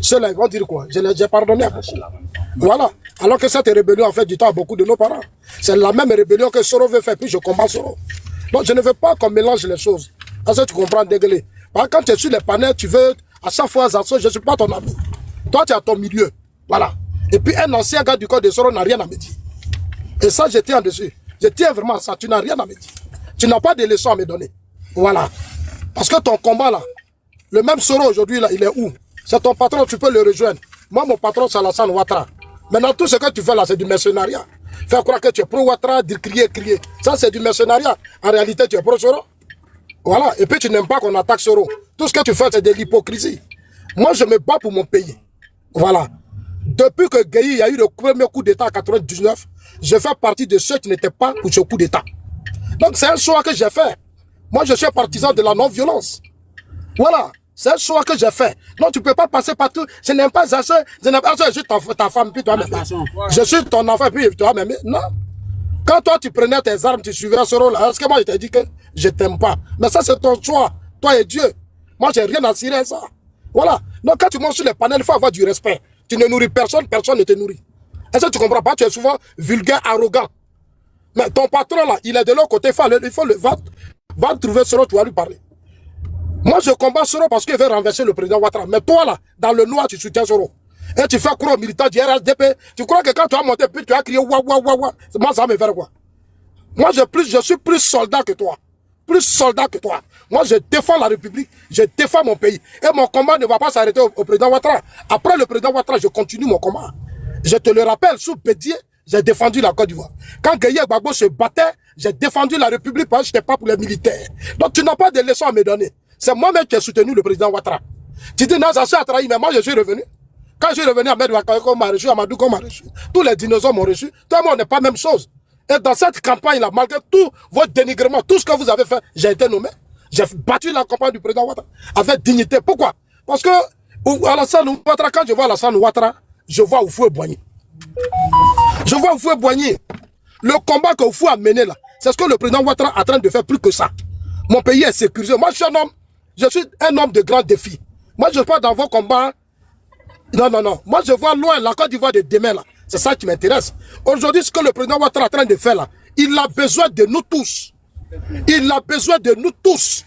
Ceux-là, ils vont dire quoi? J'ai pardonné à beaucoup. Voilà. Alors que cette rébellion a fait du temps à beaucoup de nos parents. C'est la même rébellion que Soro veut faire, puis je combats Soro. Donc, je ne veux pas qu'on mélange les choses. Parce que tu comprends, dégueulé. Quand tu es sur les panels, tu veux à chaque fois, je ne suis pas ton ami. Toi, tu es à ton milieu. Voilà. Et puis, un ancien gars du corps de Soro n'a rien à me dire. Et ça, je tiens dessus. Je tiens vraiment à ça. Tu n'as rien à me dire. Tu n'as pas de leçons à me donner. Voilà. Parce que ton combat, là, le même Soro aujourd'hui, là, il est où? C'est ton patron, tu peux le rejoindre. Moi, mon patron, c'est Alassane Ouattara. Maintenant, tout ce que tu fais là, c'est du mercenariat. Faire croire que tu es pro Ouattara, dire crier. Ça, c'est du mercenariat. En réalité, tu es pro Soro. Voilà. Et puis, tu n'aimes pas qu'on attaque Soro. Tout ce que tu fais, c'est de l'hypocrisie. Moi, je me bats pour mon pays. Voilà. Depuis que Gueye, il y a eu le premier coup d'État en 99, je fais partie de ceux qui n'étaient pas pour ce coup d'État. Donc, c'est un choix que j'ai fait. Moi, je suis partisan de la non-violence. Voilà. C'est un choix que j'ai fait. Non, tu ne peux pas passer partout. Je n'aime pas ça. Je n'aime pas ça. Je suis ta femme, puis toi même. Je suis ton enfant, puis toi même. Non. Quand toi, tu prenais tes armes, tu suivais ce rôle-là. Est-ce que moi, je t'ai dit que je t'aime pas? Mais ça, c'est ton choix. Toi et Dieu. Moi, j'ai rien à cirer à ça. Voilà. Donc, quand tu montes sur les panels, il faut avoir du respect. Tu ne nourris personne, personne ne te nourrit. Est-ce que tu comprends pas? Tu es souvent vulgaire, arrogant. Mais ton patron, là, il est de l'autre côté. Va trouver Soro, tu vas lui parler. Moi, je combats Soro parce qu'il veut renverser le président Ouattara. Mais toi, là, dans le noir, tu soutiens Soro. Et tu fais croire aux militants du RHDP. Tu crois que quand tu as monté, puis tu as crié ouah, ouah, ouah, ouah. Moi, ça va me faire quoi? Moi, je suis plus soldat que toi. Plus soldat que toi. Moi, je défends la République. Je défends mon pays. Et mon combat ne va pas s'arrêter au président Ouattara. Après le président Ouattara, je continue mon combat. Je te le rappelle, sous Bédier, j'ai défendu la Côte d'Ivoire. Quand Gueye Gbagbo se battait, j'ai défendu la République parce que je n'étais pas pour les militaires. Donc, tu n'as pas de leçons à me donner. C'est moi-même qui ai soutenu le président Ouattara. Tu dis, non, ça a trahi, mais moi, je suis revenu. Quand je suis revenu à Ahmed Ouattara, on m'a reçu, Amadou, on m'a reçu. Tous les dinosaures m'ont reçu. Toi et moi, on n'est pas la même chose. Et dans cette campagne-là, malgré tout votre dénigrement, tout ce que vous avez fait, j'ai été nommé. J'ai battu la campagne du président Ouattara avec dignité. Pourquoi? Parce que Alassane Ouattara, quand je vois Alassane Ouattara, je vois Houphouët-Boigny. Je vois Houphouët-Boigny. Le combat que Houphouët a mené là, c'est ce que le président Ouattara est en train de faire plus que ça. Mon pays est sécurisé. Moi, je suis un homme de grands défis. Moi, je ne suis pas dans vos combats. Non, non, non. Moi, je vois loin la Côte d'Ivoire de demain là. C'est ça qui m'intéresse. Aujourd'hui, ce que le président Ouattara est en train de faire là, il a besoin de nous tous. Il a besoin de nous tous.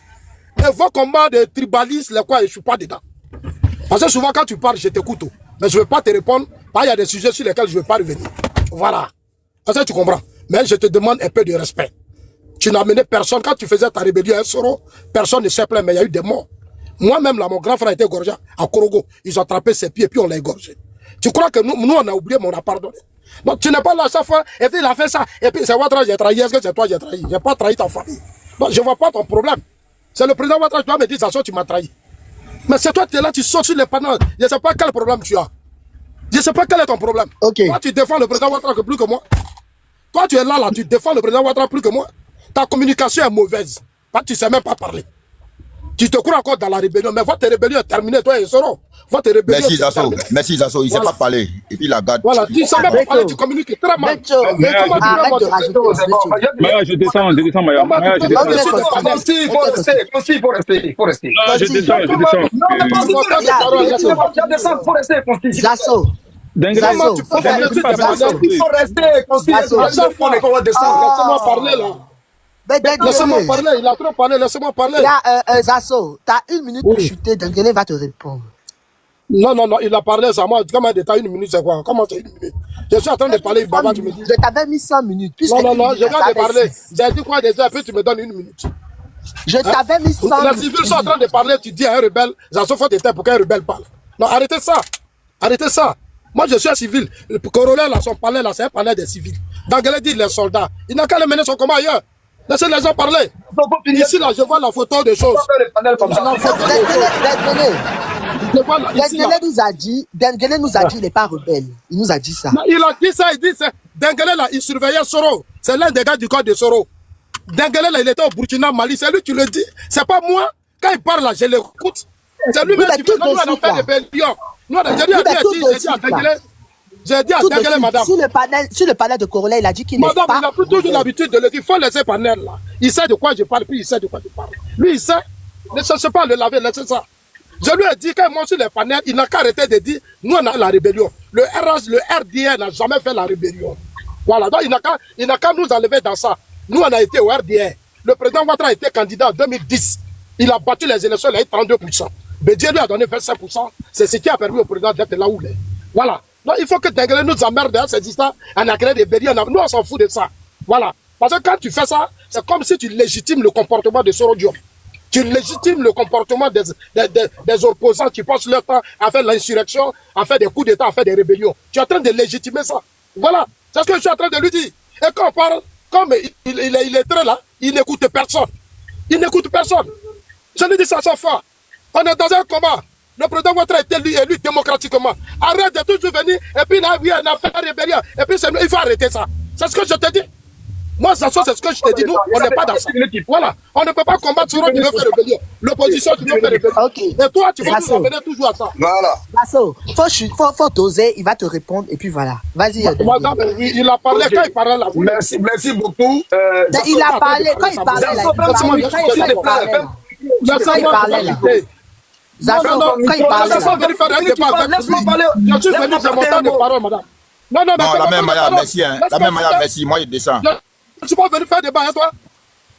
Et vos combats de tribalistes, les quoi, je ne suis pas dedans. Parce que souvent, quand tu parles, je t'écoute. Mais je ne vais pas te répondre. Il y a des sujets sur lesquels je ne vais pas revenir. Voilà. Est-ce que tu comprends? Mais je te demande un peu de respect. Tu n'as amené personne. Quand tu faisais ta rébellion à Soro, personne ne s'est plaint, mais il y a eu des morts. Moi-même, là, mon grand frère a été égorgé à Korogo. Ils ont attrapé ses pieds et puis on l'a égorgé. Tu crois que nous, on a oublié, mais on a pardonné. Donc, tu n'es pas là à chaque fois, et puis il a fait ça, et puis c'est Ouattara, j'ai trahi. Est-ce que c'est toi, j'ai trahi? J'ai pas trahi ta famille. Donc, je ne vois pas ton problème. C'est le président Ouattara qui doit me dire, ça, tu m'as trahi. Mais c'est toi, tu es là, tu sautes sur les panneaux. Je ne sais pas quel problème tu as. Je ne sais pas quel est ton problème. Okay. Toi, tu défends le président Ouattara plus que moi. Toi, tu es là, tu défends le président Ouattara plus que moi. Ta communication est mauvaise. Tu ne sais même pas parler. Tu te crois encore dans la rébellion, mais votre rébellion est terminée, toi et Soro. Votre rébellion. Merci Zasso, il ne sait pas parler. Et puis la garde. Voilà, tu ne sais même pas parler, tu communiques très mal. Maya, je descends, Maya. Maya, je descends. Il faut rester. Non, je descends. Il faut rester, Zasso. Il faut rester, laissez-moi parler là. Laissez-moi parler, il a trop parlé, laissez-moi parler. Zasso, tu as 1 minute pour chuter, Dengele va te répondre. Non, il a parlé, ça. Moi, comment t'as 1 minute, c'est quoi? Comment t'as 1 minute? Je suis en train de parler, Baba, tu me dis. Je t'avais mis 100 minutes. Non, je viens de parler. J'ai dit quoi déjà, puis tu me donnes 1 minute. Je t'avais mis 100 minutes. Les civils sont en train de parler, tu dis à un rebelle, Zasso, faut t'éteindre pour qu'un rebelle parle. Non, arrêtez ça. Arrêtez ça. Moi, je suis un civil. Le corollaire, là, son palais, là, c'est un palais des civils. Dengele dit les soldats. Il n'a qu'à le mener son combat ailleurs. Laissez les gens parler. Ici, là, je vois la photo des choses. Dengele nous a dit, il n'est pas rebelle. Il nous a dit ça. Non, il a dit ça, il dit ça. Dengele, là, il surveillait Soro. C'est l'un des gars du corps de Soro. Dengele, là, il était au Burkina, Mali. C'est lui qui le dit. C'est pas moi. Quand il parle, là, je l'écoute. C'est lui-même qui fait. Nous, on a fait des rébellions. Nous, on a dit à Dengele. J'ai dit à Dengele, madame. Sur le panel de Corolla, il a dit qu'il n'est pas... Madame, il a plus toujours l'habitude de le dire. Il faut laisser le panel là. Il sait de quoi je parle, puis il sait de quoi je parle. Lui, il sait. Ne cherchez pas à le laver, laissez ça. Je lui ai dit, quand moi sur les panels, il n'a qu'à arrêter de dire, nous on a la rébellion. Le RDR n'a jamais fait la rébellion. Voilà, donc il n'a qu'à nous enlever dans ça. Nous on a été au RDR. Le président Ouattara a été candidat en 2010. Il a battu les élections, il a eu 32%. Bédié lui a donné 25%. C'est ce qui a permis au président d'être là où il est. Voilà. Donc il faut que Dengele nous emmerde, hein, c'est ça. On a créé des béliers, nous on s'en fout de ça. Voilà. Parce que quand tu fais ça, c'est comme si tu légitimes le comportement de Soro Diop. Tu légitimes le comportement des opposants qui passent leur temps à faire l'insurrection, à faire des coups d'État, à faire des rébellions. Tu es en train de légitimer ça. Voilà. C'est ce que je suis en train de lui dire. Et quand on parle, comme il est très là, il n'écoute personne. Il n'écoute personne. Je lui dis ça à chaque fois. On est dans un combat. Le président Ouattara a été élu démocratiquement. Arrête de toujours venir, et puis là, oui, on a fait la rébellion. Et puis il faut arrêter ça. C'est ce que je te dis. Moi, ça, c'est ce que je te dis. Nous, on n'est pas dans ça. Voilà. On ne peut pas combattre sur qui veut faire rébellion. L'opposition qui veut faire rébellion. Okay. Et toi, tu vas nous amener toujours à ça. Voilà. Basso, faut t'oser, il va te répondre, et puis voilà. Vas-y. Madame, il a parlé quand il parlait là. Merci beaucoup. Il a parlé, quand il parlait là. Il parlait là. Zasso, quand il parlait là. Laisse-moi parler. Je suis venu de mon temps de parole, madame. Non, la même Maya, merci. Hein. La même Maya, merci. Moi, je descends. Je ne suis pas venu faire débat, hein, toi.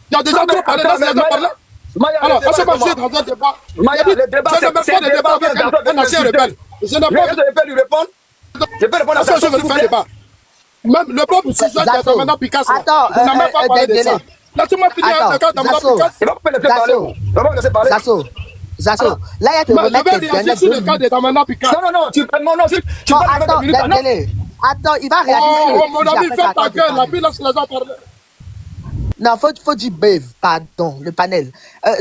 Il y a déjà trop parlé, là, il y a déjà parlé. Alors, on se passe dans un débat. Je ne mets pas de débat avec un ancien rebelle. Je n'ai pas de lui répondre. Je peux répondre à ça. Je vais faire débat. Même le propre sujet de Damana Picasso. Attends, on n'a même pas parlé de ça. Laisse-moi finir le cas de Damana Picasso. Zasso, là, il y a te remettre je vais réagir sur le cas de Damana Picasso. Non, tu prends mon nom. Tu attends, il va réagir sur le sujet. Mon ami, fais ta gueule, la puis laisse les gens parler. Non, faut dire bref, pardon, le panel.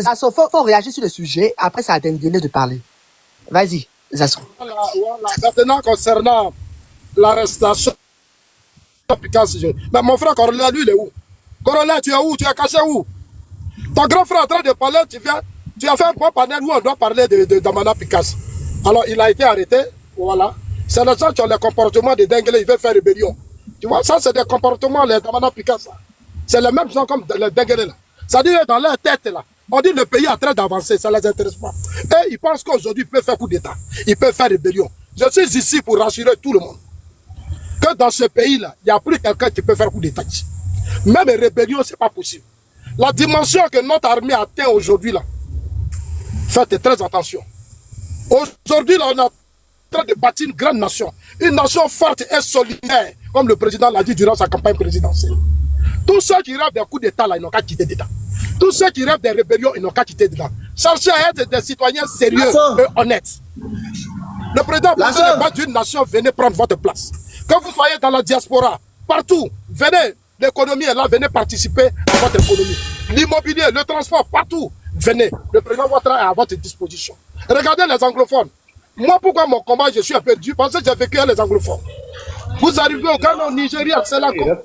Zasso, faut réagir sur le sujet, après ça a Dengele de parler. Vas-y, Zasso. Voilà. Maintenant, concernant l'arrestation de Picasso, mais mon frère Corolla, lui, il est où? Corolla, tu es où? Tu es caché où? Ton grand frère est en train de parler, tu as fait un point panel où on doit parler de Damana Picasso. Alors, il a été arrêté, voilà. C'est les gens qui ont les comportements de Dengele, ils veulent faire rébellion. Tu vois, ça, c'est des comportements, les Damana Picasso. C'est les mêmes gens comme les Dengele là. C'est-à-dire, dans leur tête là, on dit le pays est en train d'avancer, ça ne les intéresse pas. Et ils pensent qu'aujourd'hui, ils peuvent faire coup d'État, ils peuvent faire rébellion. Je suis ici pour rassurer tout le monde que dans ce pays-là, il n'y a plus quelqu'un qui peut faire coup d'État. Même rébellion, ce n'est pas possible. La dimension que notre armée atteint aujourd'hui là, faites très attention. Aujourd'hui, là, on est en train de bâtir une grande nation. Une nation forte et solidaire, comme le président l'a dit durant sa campagne présidentielle. Tous ceux qui rêvent d'un coup d'État, là, ils n'ont qu'à quitter dedans. Tous ceux qui rêvent des rébellions, ils n'ont qu'à quitter dedans. Cherchez à être des citoyens sérieux et honnêtes. Le président n'est pas d'une nation, venez prendre votre place. Que vous soyez dans la diaspora, partout, venez, l'économie est là, venez participer à votre économie. L'immobilier, le transport, partout, venez. Le président Ouattara est à votre disposition. Regardez les anglophones. Moi, pourquoi mon combat, je suis un peu dur? Parce que j'ai vécu les anglophones. Vous arrivez au Ghana, au Nigeria, c'est là qu'on...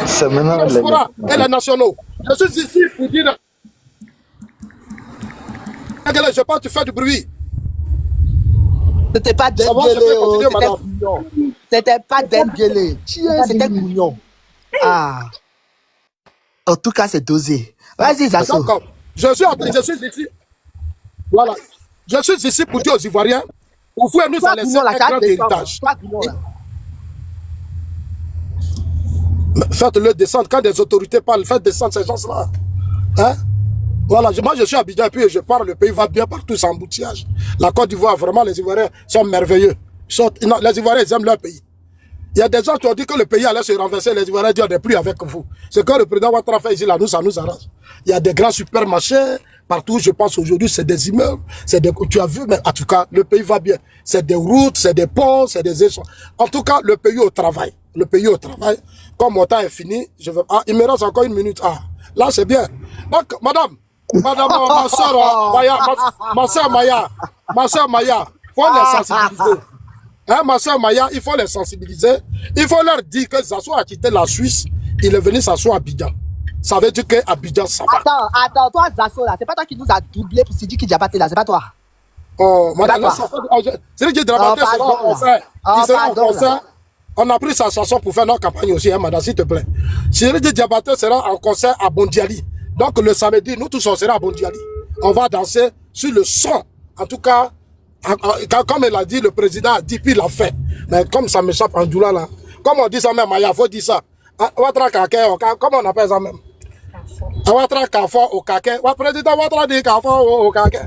C'est maintenant la diaspora et les nationaux. Je suis ici pour dire... Je pense que tu fais du bruit. C'était pas Dengele, c'était pas Dengele. C'était Gougnon. Ah. En tout cas, c'est dosé. Vas-y, Zasso. Je suis ici. Voilà. Je suis ici pour dire aux Ivoiriens, vous pouvez nous en laisser un grand héritage. Faites-le descendre. Quand des autorités parlent, faites descendre ces gens-là. Hein? Voilà, moi je suis à Abidjan, puis je parle, le pays va bien partout, sans embouteillage. La Côte d'Ivoire, vraiment, les Ivoiriens sont merveilleux. Les Ivoiriens, ils aiment leur pays. Il y a des gens qui ont dit que le pays allait se renverser, les Ivoiriens disent on n'est plus avec vous. Ce que le président Ouattara fait ici, là, nous, ça nous arrange. Il y a des grands supermarchés, partout, je pense aujourd'hui, c'est des immeubles, tu as vu, mais en tout cas, le pays va bien. C'est des routes, c'est des ponts, c'est des échanges. En tout cas, le pays au travail. Le pays au travail. Comme mon temps est fini, il me reste encore une minute. Ah, là, c'est bien. Donc, madame, ma soeur Maya, faut les sensibiliser. Hein, ma soeur Maya, il faut les sensibiliser. Il faut leur dire que Zasso a quitté la Suisse, il est venu s'asseoir à Abidjan. Ça veut dire qu'Abidjan, ça va. Attends, toi, Zasso, là, c'est pas toi qui nous a doublé pour Sidiki Diabaté, là, c'est pas toi. Oh, madame, D'accord. c'est dit Oh, Diabaté sera en pardon, là. concert. Oh, Il sera en pardon, là. concert. On a pris sa chanson pour faire notre campagne aussi, hein, madame, s'il te plaît. Cyril Diabaté sera en concert à Bondiali. Donc le samedi, nous tous on sera à Bondiali. On va danser sur le son. En tout cas, comme elle a dit, le président a dit, puis il l'a fait. Mais comme ça m'échappe en doula là. Comme on dit ça même, il faut dire ça. Comment on appelle ça même? Ouattara Kafo au Kake. Le président Ouattara dit Kafo au Kake.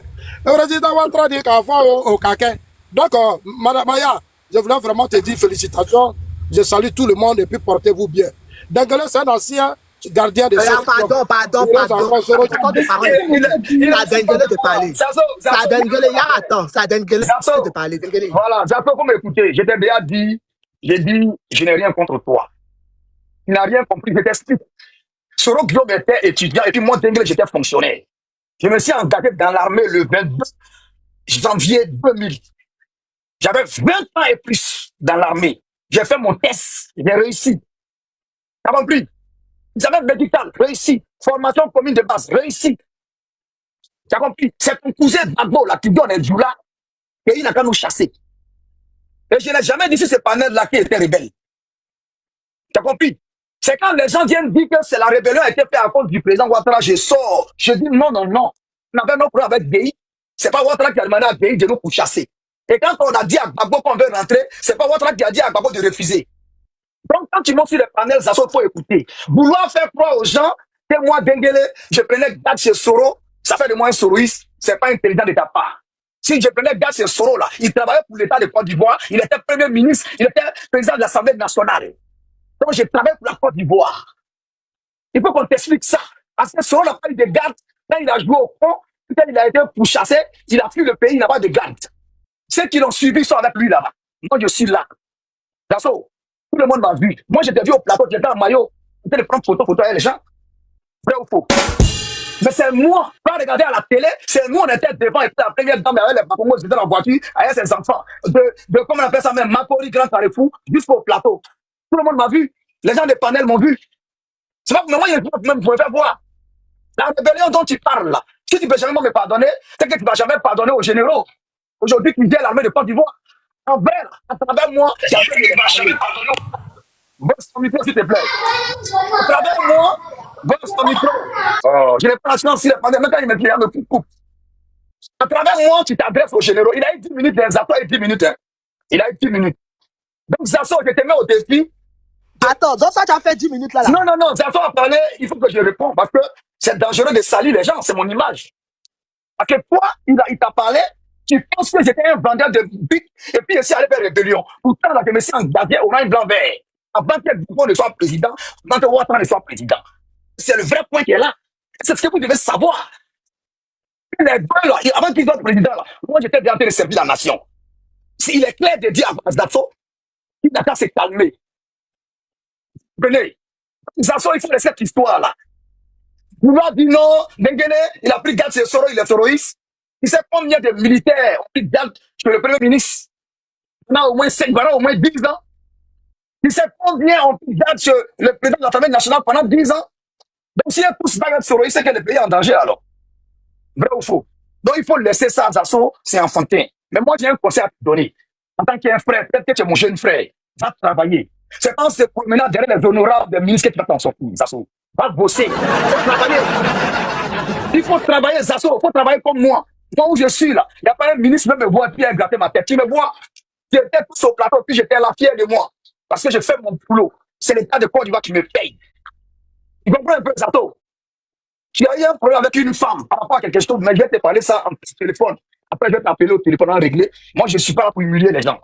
Le président Ouattara dit Kafo au Kake. Donc, madame Maya, je voulais vraiment te dire félicitations. Je salue tout le monde et puis portez-vous bien. Dengele, c'est un ancien gardien de Pardon. Ça Dengele de parler. Ça Dengele, attends. Ça Dengele de parler. Voilà, Zato, comme écoutez, je t'ai déjà dit, j'ai dit, je n'ai rien contre toi. Tu n'as rien compris, je t'explique. Soro Guillaume était étudiant et puis moi, Dengele, j'étais fonctionnaire. Je me suis engagé dans l'armée le 22 janvier 2000. J'avais 20 ans et plus dans l'armée. J'ai fait mon test, j'ai réussi. T'as compris? Examen médical, réussi. Formation commune de base, réussi. T'as compris? C'est ton cousin Bagbo, là, qui donne un joula, et il n'a qu'à nous chasser. Et je n'ai jamais dit si ce panel-là qui était rebelle. T'as compris? C'est quand les gens viennent dire que c'est la rébellion a été faite à cause du président Ouattara, je sors. Je dis non. On avait nos problèmes avec Gueye. C'est pas Ouattara qui a demandé à Gueye de nous pourchasser. Et quand on a dit à Gbagbo qu'on veut rentrer, c'est pas Ouattara qui a dit à Gbagbo de refuser. Donc quand tu montes sur les panels, ça faut écouter. Vouloir faire croire aux gens que moi, Dengele, je prenais garde chez Soro, ça fait de moi un soroïste, c'est pas intelligent de ta part. Si je prenais garde chez Soro, là, il travaillait pour l'État de Côte d'Ivoire, il était premier ministre, il était président de l'Assemblée nationale. Donc, je travaille pour la Côte d'Ivoire. Il faut qu'on t'explique ça. Parce que Soro n'a pas eu de garde. Quand il a joué au fond, quand il a été pourchassé, il a fui le pays, il n'a pas de garde. Ceux qui l'ont suivi sont avec lui là-bas. Moi, je suis là. Dasso, tout le monde m'a vu. Moi, j'étais vu au plateau, j'étais en maillot. J'étais de prendre photo avec les gens. Vrai ou faux? Mais c'est moi, quand on regardait à la télé, c'est nous, on était devant, et puis la première dame, avec les Bakongo, ils étaient dans la voiture, avec ses enfants. De comment on appelle ça même, Makori, Grand Carrefour, jusqu'au plateau. Tout le monde m'a vu. Les gens des panels m'ont vu. C'est pas que moi, même, vous pouvez voir. La rébellion dont tu parles là, si tu ne peux jamais me pardonner, c'est que tu ne vas jamais pardonner aux généraux. Aujourd'hui, tu viens à l'armée de Côte d'Ivoire. En vrai, à travers moi, tu ne vas jamais pardonner. Bosse ton micro, s'il te plaît. À travers moi, bosse ton micro. Oh, je n'ai pas la chance si les panels, même quand il me coupe. À travers moi, tu t'adresses aux généraux. Il a eu 10 minutes, Zato a eu 10 minutes. Hein. Il a eu 10 minutes. Donc, Zasso, je te mets au défi. Attends, donc ça, tu as fait 10 minutes là. Non, Zasso a parlé, il faut que je réponde parce que c'est dangereux de salir les gens, c'est mon image. Parce que toi, il t'a parlé, tu penses que j'étais un vendeur de bic et puis je suis allé faire rébellion. Pourtant, là, je me suis engagé au orange blanc vert. Avant que Gbagbo ne soit président, avant que Ouattara ne soit président. C'est le vrai point qui est là. C'est ce que vous devez savoir. Les deux, là, avant qu'ils soient président, là, moi, j'étais bien en train de servir la nation. S'il est clair de dire à Zasso, il n'a qu'à se calmer. Venez. Zasso, il faut laisser cette histoire-là. Vous m'avez dit non, Dengele, il a pris garde sur Soro, il est soroïste. Il sait combien de militaires ont pris garde sur le premier ministre. Il y en a au moins 5, voilà, au moins 10 ans. Il sait combien ont pris garde sur le président de l'Assemblée nationale pendant 10 ans. Donc, s'il y a tous garde soroïste, c'est que le pays est en danger alors. Vrai ou faux? Donc, il faut laisser ça à Zasso, c'est enfantin. Mais moi, j'ai un conseil à te donner. En tant qu'un frère, peut-être que tu es mon jeune frère, va travailler. C'est pas en se promenant derrière les honorables des ministres que tu vas t'en sortir, Zasso. Va bosser. Il faut travailler. Il faut travailler, Zasso. Il faut travailler comme moi. Moi où je suis là, il n'y a pas un ministre qui me voit puis gratter ma tête. Tu me vois, j'étais tous au plateau, puis j'étais là fier de moi. Parce que je fais mon boulot. C'est l'État de Côte d'Ivoire qui me paye. Tu comprends un peu, Zasso? Tu as eu un problème avec une femme par rapport à quelque chose, mais je vais te parler ça en téléphone. Après, je vais t'appeler au téléphone en réglé. Moi, je ne suis pas là pour humilier les gens.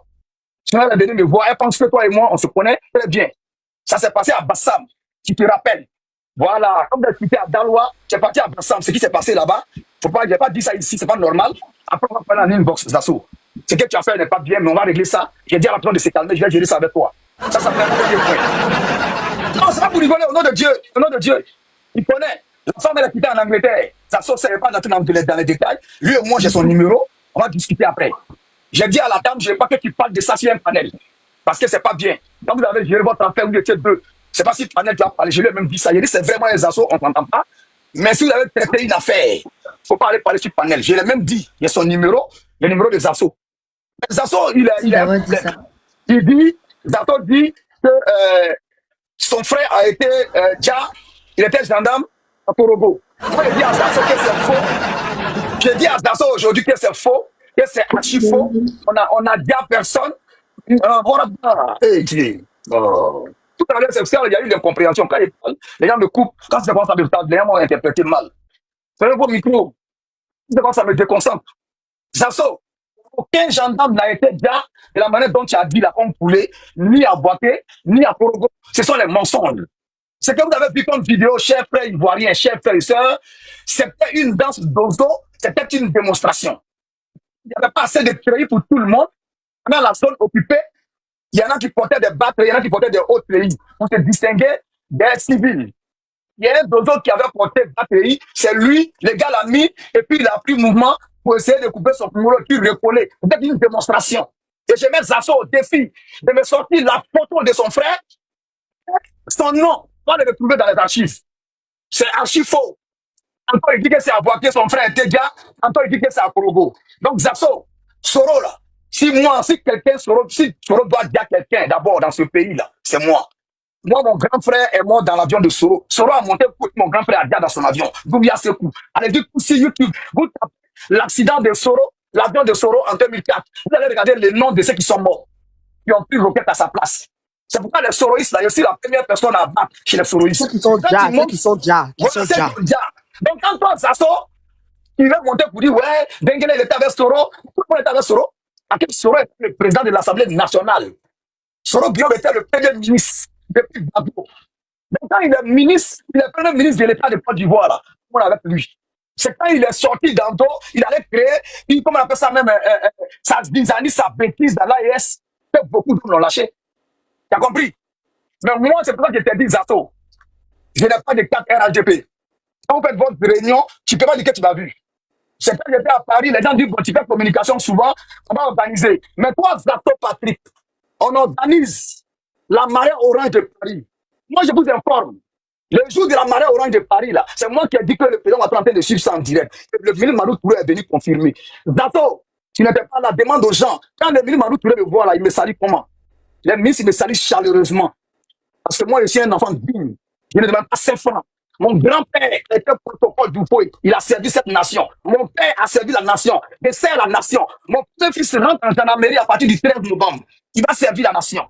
Si elle est venue me voir, elle pense que toi et moi, on se connaît très bien. Ça s'est passé à Bassam, tu te rappelles. Voilà, comme d'habitude à Daloa, tu es parti à Bassam. Ce qui s'est passé là-bas, je n'ai pas dit ça ici, c'est pas normal. Après, on va parler en inbox, Zasso. Ce que tu as fait n'est pas bien, mais on va régler ça. J'ai dit à la personne de se calmer, je vais gérer ça avec toi. Ça fait un premier point. Non, c'est pas pour rigoler, au nom de Dieu. Au nom de Dieu. Il connaît. La femme, elle a quitté en Angleterre. Zasso ne savait pas d'entrer dans les détails. Lui et moi, j'ai son numéro. On va discuter après. J'ai dit à la dame, je ne veux pas que tu parles de ça sur un panel. Parce que ce n'est pas bien. Quand vous avez géré votre affaire, vous étiez deux. Je ne sais pas si le panel tu as parlé. Je lui ai même dit ça. J'ai dit, c'est vraiment un Zasso, on ne t'entend pas. Mais si vous avez traité une affaire, il ne faut pas aller parler sur le panel. Je l'ai même dit. Il y a son numéro. le numéro de Zasso. Zasso, Merci d'avoir dit ça. Zasso dit que son frère a été déjà, il était gendarme à Porogo. Moi, je dis à Zasso que c'est faux. Je dis à Zasso aujourd'hui que c'est faux, que c'est archi faux. On a dit à personne. Tout à l'heure, c'est ça, il y a eu l'incompréhension. Quand ils parlent, les gens me coupent. Quand c'est comme ça, les gens m'ont interprété mal. C'est vos micros. C'est comme ça me déconcentre. Zasso, aucun gendarme n'a été déjà de la manière dont tu as dit la comme poulet, ni à Boaké, ni à Porogo. Ce sont les mensonges. Ce que vous avez vu comme vidéo, chers frères ivoiriens, chers frères et sœurs, c'était une danse d'ozo, c'était une démonstration. Il n'y avait pas assez de crédit pour tout le monde. Dans la zone occupée, il y en a qui portaient des batteries, il y en a qui portaient des autres pays. On se distinguait des civils. Il y a un dozo qui avait porté batterie, c'est lui, le gars l'a mis, et puis il a pris mouvement pour essayer de couper son numéro qui recollait. C'était une démonstration. Et je mets Zasso au défi de me sortir la photo de son frère, son nom, pas le retrouver dans les archives. C'est archi faux. Encore il dit que c'est à Boaké, son frère était déjà, encore il dit que c'est à Porogo. Donc Zasso, Soro là, si quelqu'un, si Soro doit dire quelqu'un d'abord dans ce pays-là, c'est moi. Moi, mon grand frère est mort dans l'avion de Soro. Soro a monté mon grand frère a dit dans son avion. Goubia Sekou. Allez, du coup, sur YouTube, vous tapez l'accident de Soro, l'avion de Soro en 2004. Vous allez regarder les noms de ceux qui sont morts, qui ont pris roquette à sa place. C'est pourquoi les soroïstes, là, je suis la première personne à battre chez les soroïstes. Ceux qui sont déjà. Donc, quand toi, Zasso, il va monter pour dire, ouais, Dengele, il était avec Soro. Pourquoi il était avec Soro? Parce que Soro était le président de l'Assemblée nationale. Soro Guillaume était le premier ministre depuis Gbagbo. Donc, quand il est ministre, il est premier ministre de l'État de Côte d'Ivoire, là, on avec lui. C'est quand il est sorti d'Anto, il allait créer, comment on appelle ça même, sa zizanie, sa bêtise dans l'AES, que beaucoup d'hommes l'ont lâché. Tu as compris? Mais moi, c'est pour ça que je t'ai dit, Zasso, je n'ai pas de carte RHDP. Quand vous faites votre réunion, tu ne peux pas dire que tu m'as vu. C'est quand j'étais à Paris, les gens disent, bon, tu fais communication souvent, on va organiser. Mais toi, Zasso Patrick, on organise la marée orange de Paris. Moi, je vous informe. Le jour de la marée orange de Paris, là, c'est moi qui ai dit que le président va en train de suivre ça en direct. Le ministre Marou Touré est venu confirmer. Zasso, tu n'étais pas là, demande aux gens. Quand le ministre Marou Touré me voit là, il me salue comment? Le ministre, il me salue chaleureusement. Parce que moi, je suis un enfant digne. Je ne demande pas 5 francs. Mon grand-père était protocole du Pouy. Il a servi cette nation. Mon père a servi la nation. Il sert la nation. Mon petit-fils rentre en gendarmerie à partir du 13 novembre. Il va servir la nation.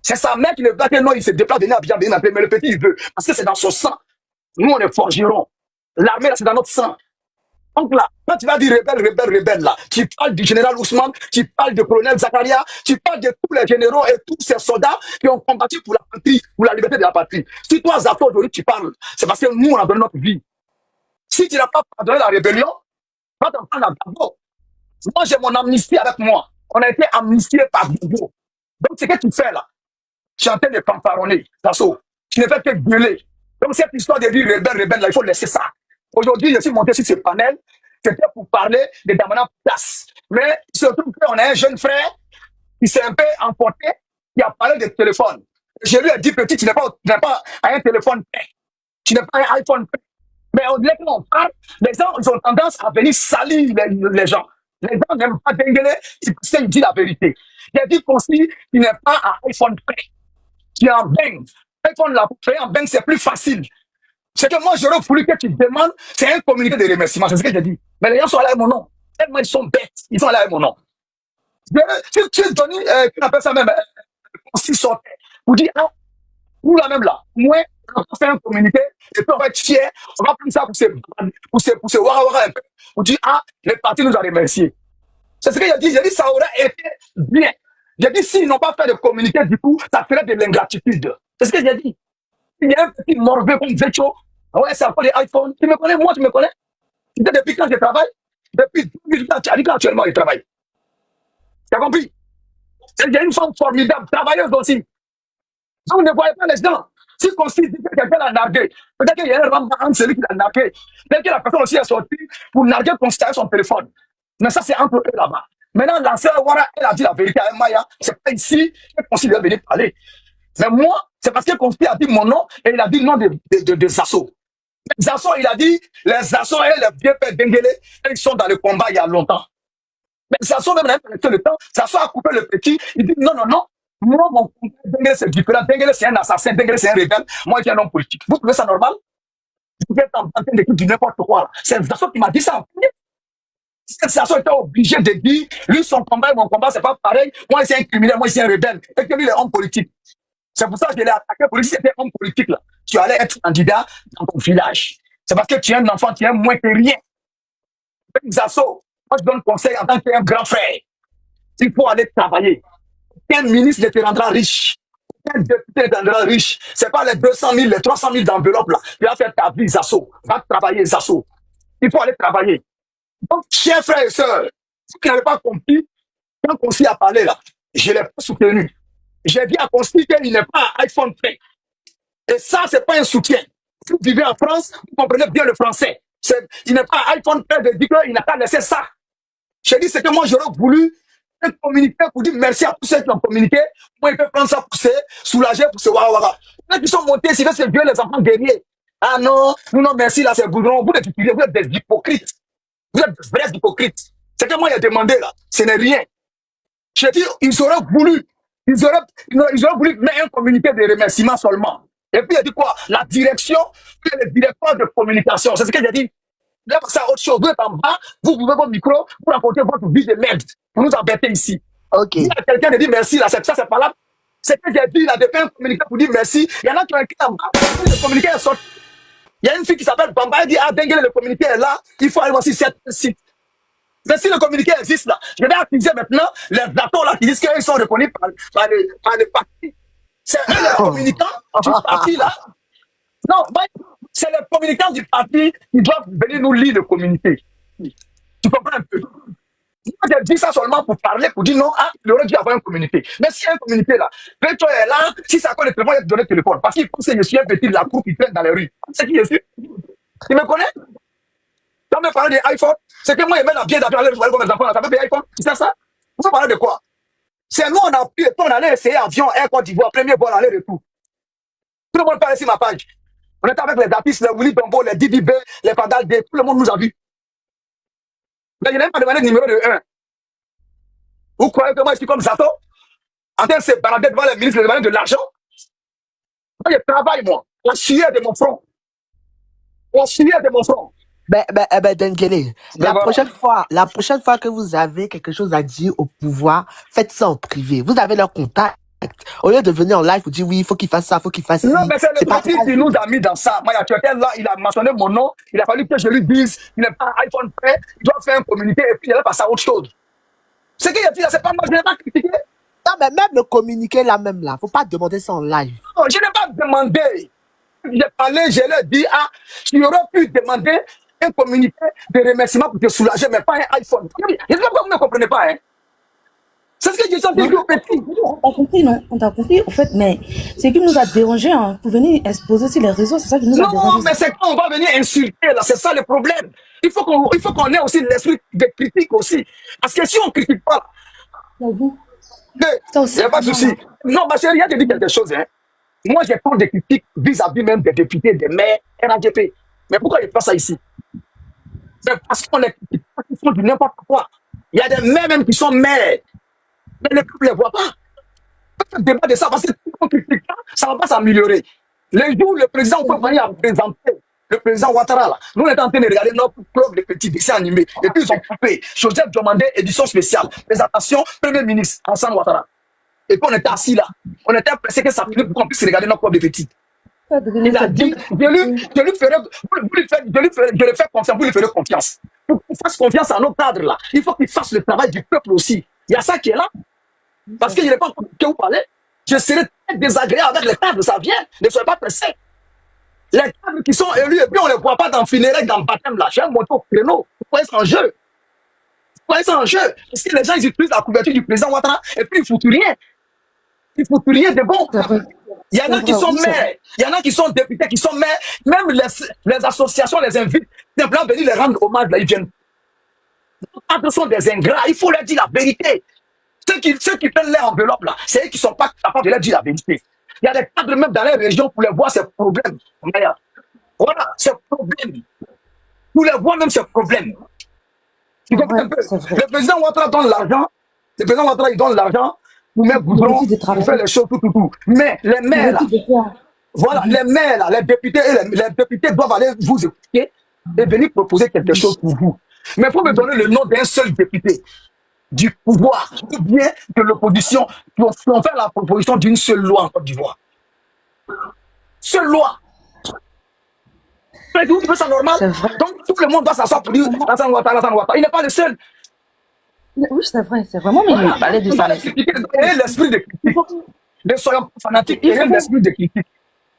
C'est sa mère qui ne veut pas que non, il se déplace, venir à bien, mais le petit, il veut. Parce que c'est dans son sang. Nous, on est forgerons. L'armée, là, c'est dans notre sang. Donc là, quand tu vas dire rebelle, là, tu parles du général Ousmane, tu parles du colonel Zakaria, tu parles de tous les généraux et tous ces soldats qui ont combattu pour la patrie, pour la liberté de la patrie. Si toi, Zasso, aujourd'hui, tu parles, c'est parce que nous, on a donné notre vie. Si tu n'as pas pardonné la rébellion, va t'en prendre à Gbagbo. Moi, j'ai mon amnistie avec moi. On a été amnistié par Gbagbo. Donc, ce que tu fais là, tu es en train de fanfaronner, Zasso. Tu ne fais que gueuler. Donc, cette histoire de dire rebelle, là, il faut laisser ça. Aujourd'hui, je suis monté sur ce panel, c'était pour parler de Damana Place. Mais surtout qu'on a un jeune frère qui s'est un peu emporté, qui a parlé de téléphone. Je lui ai dit, petit, tu n'es pas un téléphone prêt. Tu n'es pas un iPhone prêt. Mais au-delà que l'on parle, les gens ils ont tendance à venir salir les gens. Les gens n'aiment pas Dengele parce qu'il dit la vérité. Il a dit qu'aussi, il n'est pas un iPhone prêt. Tu es en bang. iPhone, là, pour créer un bang, c'est plus facile. C'est que moi, j'aurais voulu que tu demandes, c'est un communiqué de remerciement, c'est ce que j'ai dit. Mais les gens sont là avec mon nom. Tellement ils sont bêtes, ils sont là avec mon nom. Si tu donnes, qu'on appelle ça même, si sortait, vous dites, ah, nous là même là, moi, on va faire un communiqué, et puis on va être fiers, on va prendre ça pour se wara un peu. Vous dites, ah, les partis nous ont remerciés. C'est ce que j'ai dit, ça aurait été bien. J'ai dit, s'ils n'ont pas fait de communiqué, du coup, ça ferait de l'ingratitude. C'est ce que j'ai dit. Il y a un petit morveux comme Vecho. Ouais, c'est encore des iPhones. Tu me connais, moi, tu me connais. Tu sais, depuis quand je travaille, depuis 2000 ans, tu as dit qu'actuellement, je travaille. Tu as compris? Il y a une femme formidable, travailleuse aussi. Donc, vous ne voyez pas les gens. Si on dit que quelqu'un l'a nargué, peut-être qu'il y a un remboursement entre celui qui l'a nargué. Peut-être que la personne aussi est sortie pour narguer, considérer son téléphone. Mais ça, c'est entre eux là-bas. Maintenant, la sœur Wara, elle a dit la vérité à Maya. C'est pas ici que considère venir parler. Mais moi, c'est parce que Consti a dit mon nom et il a dit le nom de Zasso. Zasso, il a dit, les Zasso et les vieux pères Dengele, ils sont dans le combat il y a longtemps. Mais ça sort même le temps, ça sort à couper le petit. Il dit non, non, non. Moi, mon compère, Dengele, c'est différent. Dengele, c'est un assassin. Dengele, c'est un rebelle. Moi, je suis un homme politique. Vous trouvez ça normal? Vous êtes en train d'écouter du n'importe quoi. C'est Zasso qui m'a dit ça en premier. Zasso était obligé de dire, lui, son combat et mon combat, c'est pas pareil. Moi, c'est un criminel, moi, c'est un rebelle. Et que lui, il est homme politique. C'est pour ça que je l'ai attaqué pour lui. Si c'était homme politique, là, tu allais être candidat dans ton village. C'est parce que tu es un enfant, tu es moins que rien. Zasso, moi, je donne conseil en tant qu'un grand frère. Il faut aller travailler. Quel ministre te rendra riche? Quel député te rendra riche? C'est pas les 200 000, les 300 000 d'enveloppe là. Tu vas faire ta vie, Zasso. Va travailler, Zasso. Il faut aller travailler. Donc, chers frères et sœurs, vous qui n'avez pas compris, quand Consti a parlé là, je ne l'ai pas soutenu. J'ai dit à Consti qu'il n'est pas iPhone 3. Et ça, ce n'est pas un soutien. Si vous vivez en France, vous comprenez bien le français. Il n'est pas iPhone 3 de dire qu'il n'a pas laissé ça. J'ai dit, c'est que moi, j'aurais voulu communiquer pour dire merci à tous ceux qui ont communiqué. Moi, il peut prendre ça pour se soulager, pour se wara. Là, qui sont montés, c'est vieux les enfants guerriers. Ah non, non, merci, là, c'est goudron. Vous êtes des hypocrites. Vous êtes des vrais hypocrites. C'est que moi, il a demandé, là. Ce n'est rien. J'ai dit, ils auraient voulu mettre un communiqué de remerciement seulement. Et puis, il a dit quoi? La direction, puis le directeur de communication. C'est ce que j'ai dit. Là, c'est autre chose. Vous êtes en bas, vous ouvrez votre micro pour raconter votre vie de merde. Pour nous embêter ici. Ok. Si quelqu'un te dit merci, là, ça, c'est pas là. C'est que j'ai dit, là, de faire un communiqué pour dire merci. Il y en a qui ont écrit en bas. Le communiqué est sorti. Il y a une fille qui s'appelle Bamba, elle dit, ah, Dengele, le communiqué est là. Il faut aller voir si c'est site. Mais si le communiqué existe là, je vais accuser maintenant les acteurs là qui disent qu'ils sont reconnus par les partis. C'est eux les communicants du parti là. Non, c'est les communicants du parti qui doivent venir nous lire le communiqué. Tu comprends un peu? Moi, j'ai dit ça seulement pour parler, pour dire non, ah, il aurait dû avoir un communiqué. Mais si un communiqué là, toi est là, si ça connaît le téléphone, il va te donner le téléphone. Parce qu'il pense que je suis un petit de la cour qui traîne dans les rues. C'est qui je suis? Tu me connais? Quand on me parle d'iPhone, c'est que moi, je mets la bière d'avion, aller voir mes enfants, ça peut payer iPhone. C'est ça? Vous parlez de quoi? C'est nous, on a pris le temps, on allait essayer avion, Air Côte d'Ivoire, premier vol, aller-retour. Tout le monde parle sur ma page. On était avec les Dapis, les Willy Dombo, les Didi B, les Pandal D, tout le monde nous a vus. Mais je n'ai pas demandé le numéro de 1. Vous croyez que moi, je suis comme Zato? En train de se balader devant les ministres, de demander de l'argent? Moi, je travaille, moi. La sueur de mon front. La sueur de mon front. Dengele, la prochaine fois que vous avez quelque chose à dire au pouvoir, faites ça en privé. Vous avez leur contact. Au lieu de venir en live pour dire oui, il faut qu'il fasse ça, il faut qu'il fasse ça. Non, mais c'est le parti qui nous a mis dans ça. Moi, tu étais là, il a mentionné mon nom. Il a fallu que je lui dise qu'il n'est pas iPhone prêt, il doit faire un communiqué et puis il va passer à autre chose. Ce qu'il a dit là, c'est pas moi, je n'ai pas critiqué. Non, mais même le communiqué là, même là, faut pas demander ça en live. Non, je n'ai pas demandé. J'ai parlé, je lui ai dit, ah, tu aurais pu demander un communiqué de remerciement pour te soulager, mais pas un iPhone. Je ne sais pas pourquoi vous ne comprenez pas, hein. C'est ce que j'ai dit au petit. On t'a compris, non? On t'a compris, au fait, mais ce qui nous a dérangé, hein, pour venir exposer sur les réseaux, c'est ça qui nous a dérangé. Non, mais c'est quand on va venir insulter, là, c'est ça le problème. Il faut qu'on ait aussi l'esprit de critique aussi. Parce que si on ne critique pas, il n'y a pas de souci. Non, ma chérie, il y a dit quelque chose, hein. Moi, j'ai pas de critiques vis-à-vis même des députés, des maires, RADP. Mais pourquoi il n'y a pas ça ici? Mais parce qu'on est critiques, parce qu'ils font du n'importe quoi. Il y a des maires même qui sont maires. Mais le peuple ne les voit pas. On peut débat de ça parce que si on critique pas, ça ne va pas s'améliorer. Les jours où le président peut venir à présenter, le président Ouattara, là, nous on est en train de regarder notre club de petits dessins animés. Et puis ils ont coupé Joseph Diomandé, édition spéciale. Présentation, Premier ministre, Hassan Ouattara. Et puis on était assis là. On était pressé que ça finisse pour qu'on puisse regarder notre club de petits. Il a dit, je lui ferai confiance, vous lui ferez confiance. Pour qu'on fasse confiance à nos cadres là, il faut qu'ils fassent le travail du peuple aussi. Il y a ça qui est là. Parce qu'il n'est pas que vous parlez. Je serai très désagréable avec les cadres, ça vient. Ne soyez pas pressés. Les cadres qui sont élus, et puis on ne les voit pas dans funérailles, dans le baptême là. J'ai un moto au créneau. Vous voyez ça en jeu. Vous voyez ça en jeu. Parce que les gens, ils utilisent la couverture du président Ouattara, et puis ils ne foutent rien. Ils ne foutent rien de bon. Il y en a qui sont maires, il y en a qui sont députés, qui sont maires. Même les associations les invitent simplement venir les rendre hommage, là, ils viennent. Nos cadres sont des ingrats, il faut leur dire la vérité. Ceux qui prennent les enveloppes là, c'est eux qui ne sont pas capables de leur dire la vérité. Il y a des cadres même dans les régions pour les voir ces problèmes. Voilà, ces problèmes. Pour les voir même ces problèmes. Tu comprends un peu? Le président Ouattara donne l'argent. Le président Ouattara, il donne l'argent pour mettre goudron, pour faire les choses, tout. Mais les maires, là, voilà, les maires, là, les députés doivent aller vous écouter et venir proposer quelque chose pour vous. Mais il faut me donner le nom d'un seul député du pouvoir ou bien de l'opposition qui ont fait la proposition d'une seule loi en Côte d'Ivoire. Seule loi. Vous trouvez ça normal? Donc tout le monde doit s'asseoir pour dire Alassane Ouattara. Il n'est pas le seul. Oui, c'est vrai, c'est vraiment, mais il parlait de ça. Et l'esprit de critique. Ne soyons pas fanatiques, et l'esprit de critique.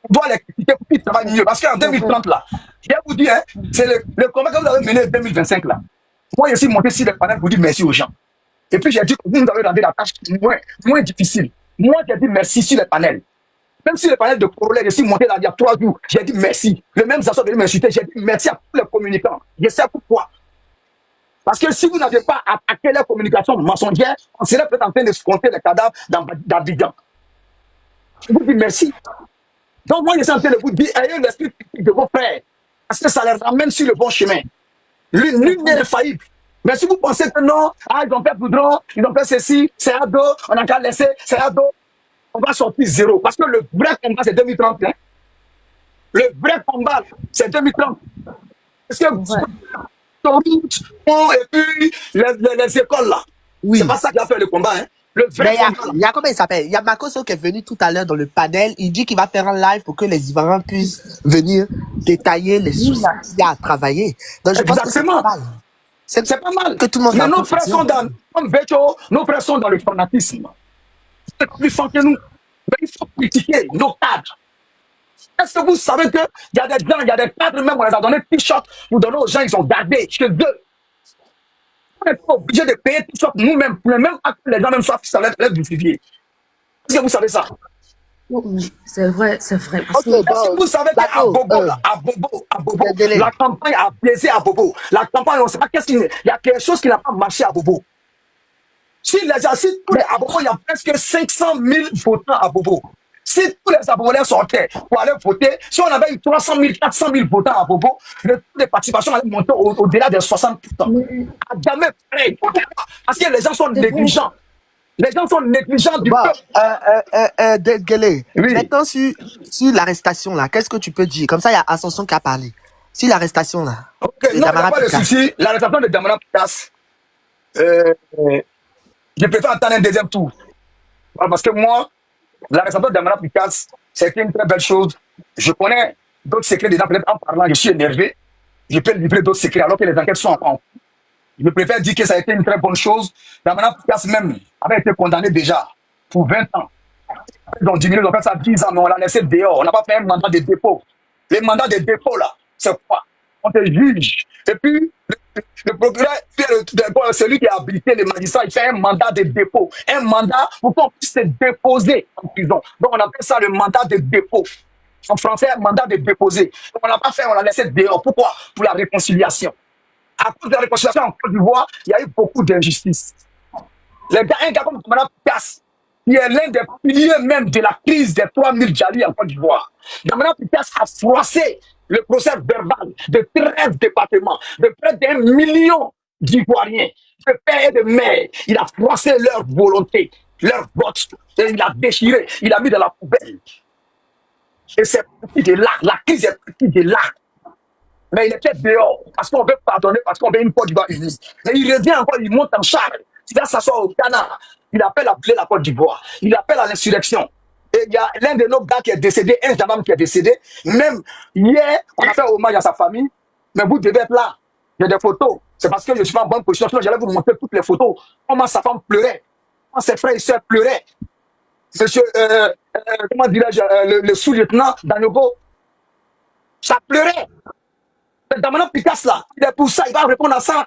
On doit les critiquer pour qu'ils travaillent mieux. Parce qu'en 2030, là, je vais vous dire, hein, c'est le combat que vous avez mené en 2025, là. Moi, je suis monté sur le panel pour dire merci aux gens. Et puis, j'ai dit que vous nous avez rendu la tâche moins difficile. Moi, j'ai dit merci sur le panel. Même si le panel de Corollaire, je suis monté là il y a 3 jours, j'ai dit merci. Le même Zasson venu m'insulter, j'ai dit merci à tous les communicants. Je sais pourquoi. Parce que si vous n'avez pas attaqué les communications mensongères, on serait peut-être en train de se compter les cadavres d'Abidjan. Je vous dis merci. Donc moi, je suis en train de vous dire, ayez l'esprit critique de vos frères. Parce que ça les ramène sur le bon chemin. L'une n'est infaillible. Mais si vous pensez que non, ils ont fait Boudron, ils ont fait ceci, c'est ado, on a qu'à laisser, c'est ado, on va sortir zéro. Parce que le vrai combat, c'est 2030. Hein? Le vrai combat, c'est 2030. Parce que et puis les écoles là. Oui. C'est pas ça qui a fait le combat. Hein? Le vrai combat. Il y a comment il s'appelle? Il y a Makoso qui est venu tout à l'heure dans le panel. Il dit qu'il va faire un live pour que les Ivoiriens puissent venir détailler les soucis qu'il y a à travailler. Donc je pense que c'est pas mal. C'est pas mal. Que tout le monde. Mais nos frères sont dans, comme Vecho, nos frères sont dans le fanatisme. C'est plus fort que nous. Mais il faut critiquer nos cadres. Est-ce que vous savez qu'il y a des gens, il y a des cadres même, on les a donné t-shirt, nous donnons aux gens, ils ont gardé chez eux. On n'est pas obligé de payer t-shirt nous-mêmes, même à les gens même soient fixés à l'aide du vivier. Est-ce que vous savez ça? Oui, c'est vrai, c'est vrai. Est-ce que vous savez qu'à Bobo, la campagne a plaisé à Bobo. La campagne, on ne sait pas qu'est-ce qu'il y a. Il y a quelque chose qui n'a pas marché à Bobo. Si les assises, à Bobo, il y a presque 500 000 votants à Bobo. Si tous les Abobolais sortaient pour aller voter, si on avait eu 300 000, 400 000 votants à Bobo, le taux de participation allait monter au-delà des 60%. À jamais près. Parce que les gens sont négligents. Les gens sont négligents du peuple. Degele, maintenant sur l'arrestation là, qu'est-ce que tu peux dire? Comme ça, il y a Ascension qui a parlé. Sur l'arrestation là. Ok, non, il n'y a pas de souci. L'arrestation de Damara Picasse, je préfère attendre un deuxième tour. Parce que moi, l'arrestation de Damara Picasse, c'était une très belle chose. Je connais d'autres secrets dedans, peut-être en parlant, je suis énervé. Je peux livrer d'autres secrets alors que les enquêtes sont en cours. Je préfère dire que ça a été une très bonne chose. Damara Picasse même avait été condamné déjà pour 20 ans. Donc, diminué, on a fait ça 10 ans, mais on l'a laissé dehors. On n'a pas fait un mandat de dépôt. Les mandats de dépôt, là, c'est quoi? On te juge. Et puis, le procureur, celui qui a habilité les magistrats, il fait un mandat de dépôt. Un mandat pour qu'on puisse se déposer en prison. Donc, on appelle ça le mandat de dépôt. En français, un mandat de déposer. Donc, on n'a pas fait, on l'a laissé dehors. Pourquoi? Pour la réconciliation. À cause de la réconciliation en Côte d'Ivoire, il y a eu beaucoup d'injustices. Un gars comme Damara Picasse, qui est l'un des piliers même de la crise des 3000 Djali en Côte d'Ivoire. Damara Picasse a froissé le procès verbal de 13 départements, de près d'1 million d'Ivoiriens, de pères et de mères. Il a froissé leur volonté, leur vote, et il a déchiré, il a mis dans la poubelle. Et c'est parti de là, la crise est partie de là. Mais il était dehors, parce qu'on veut pardonner, parce qu'on veut une Côte d'Ivoire unie. Mais il revient encore, il monte en char, il va s'asseoir au Ghana, il appelle à brûler la Côte d'Ivoire, il appelle à l'insurrection. Et il y a l'un de nos gars qui est décédé, un gendarme qui est décédé. Même hier, on a fait hommage à sa famille, mais vous devez être là. Il y a des photos. C'est parce que je suis pas en bonne position, sinon j'allais vous montrer toutes les photos. Comment sa femme pleurait, comment ses frères et sœurs pleuraient. Monsieur, comment dirais-je, le sous-lieutenant Danyogo, ça pleurait. Damara Picasse là, il est pour ça, il va répondre à ça.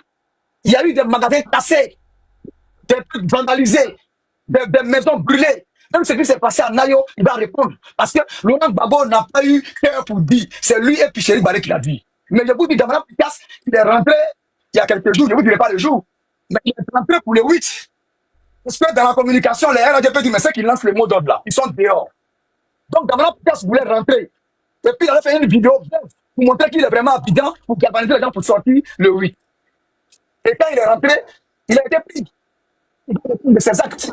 Il y a eu des magasins cassés, des trucs vandalisés, des maisons brûlées. Même ce qui s'est passé à Nayo, il va répondre. Parce que Laurent Gbagbo n'a pas eu cœur pour dire. C'est lui et puis Chéri Barré qui l'a dit. Mais je vous dis, Damara Picasse, il est rentré il y a quelques jours, je ne vous dirai pas le jour, mais il est rentré pour le 8. Parce que dans la communication, les RADP disent, mais ceux qui lancent les mots d'ordre là, ils sont dehors. Donc Damara Picasse voulait rentrer. Et puis il a fait une vidéo pour montrer qu'il est vraiment évident pour galvaniser les gens pour sortir le 8. Et quand il est rentré, il a été pris de ses actes.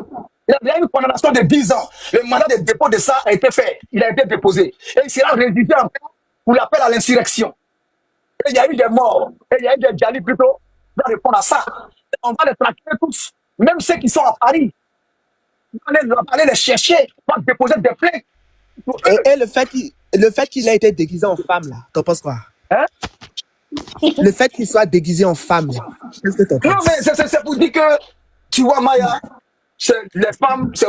Il a eu une condamnation de 10 ans. Le mandat de dépôt de ça a été fait. Il a été déposé. Et il sera rédigé encore pour l'appel à l'insurrection. Et il y a eu des morts. Et il y a eu des Djali plutôt. On va répondre à ça. On va les traquer tous. Même ceux qui sont à Paris. On va aller les chercher. On va déposer des plaintes. Et le fait qu'il a été déguisé en femme, là, t'en penses quoi? Hein? Le fait qu'il soit déguisé en femme, là, qu'est-ce que t'en penses? Non, mais c'est pour dire que, tu vois, Maya, c'est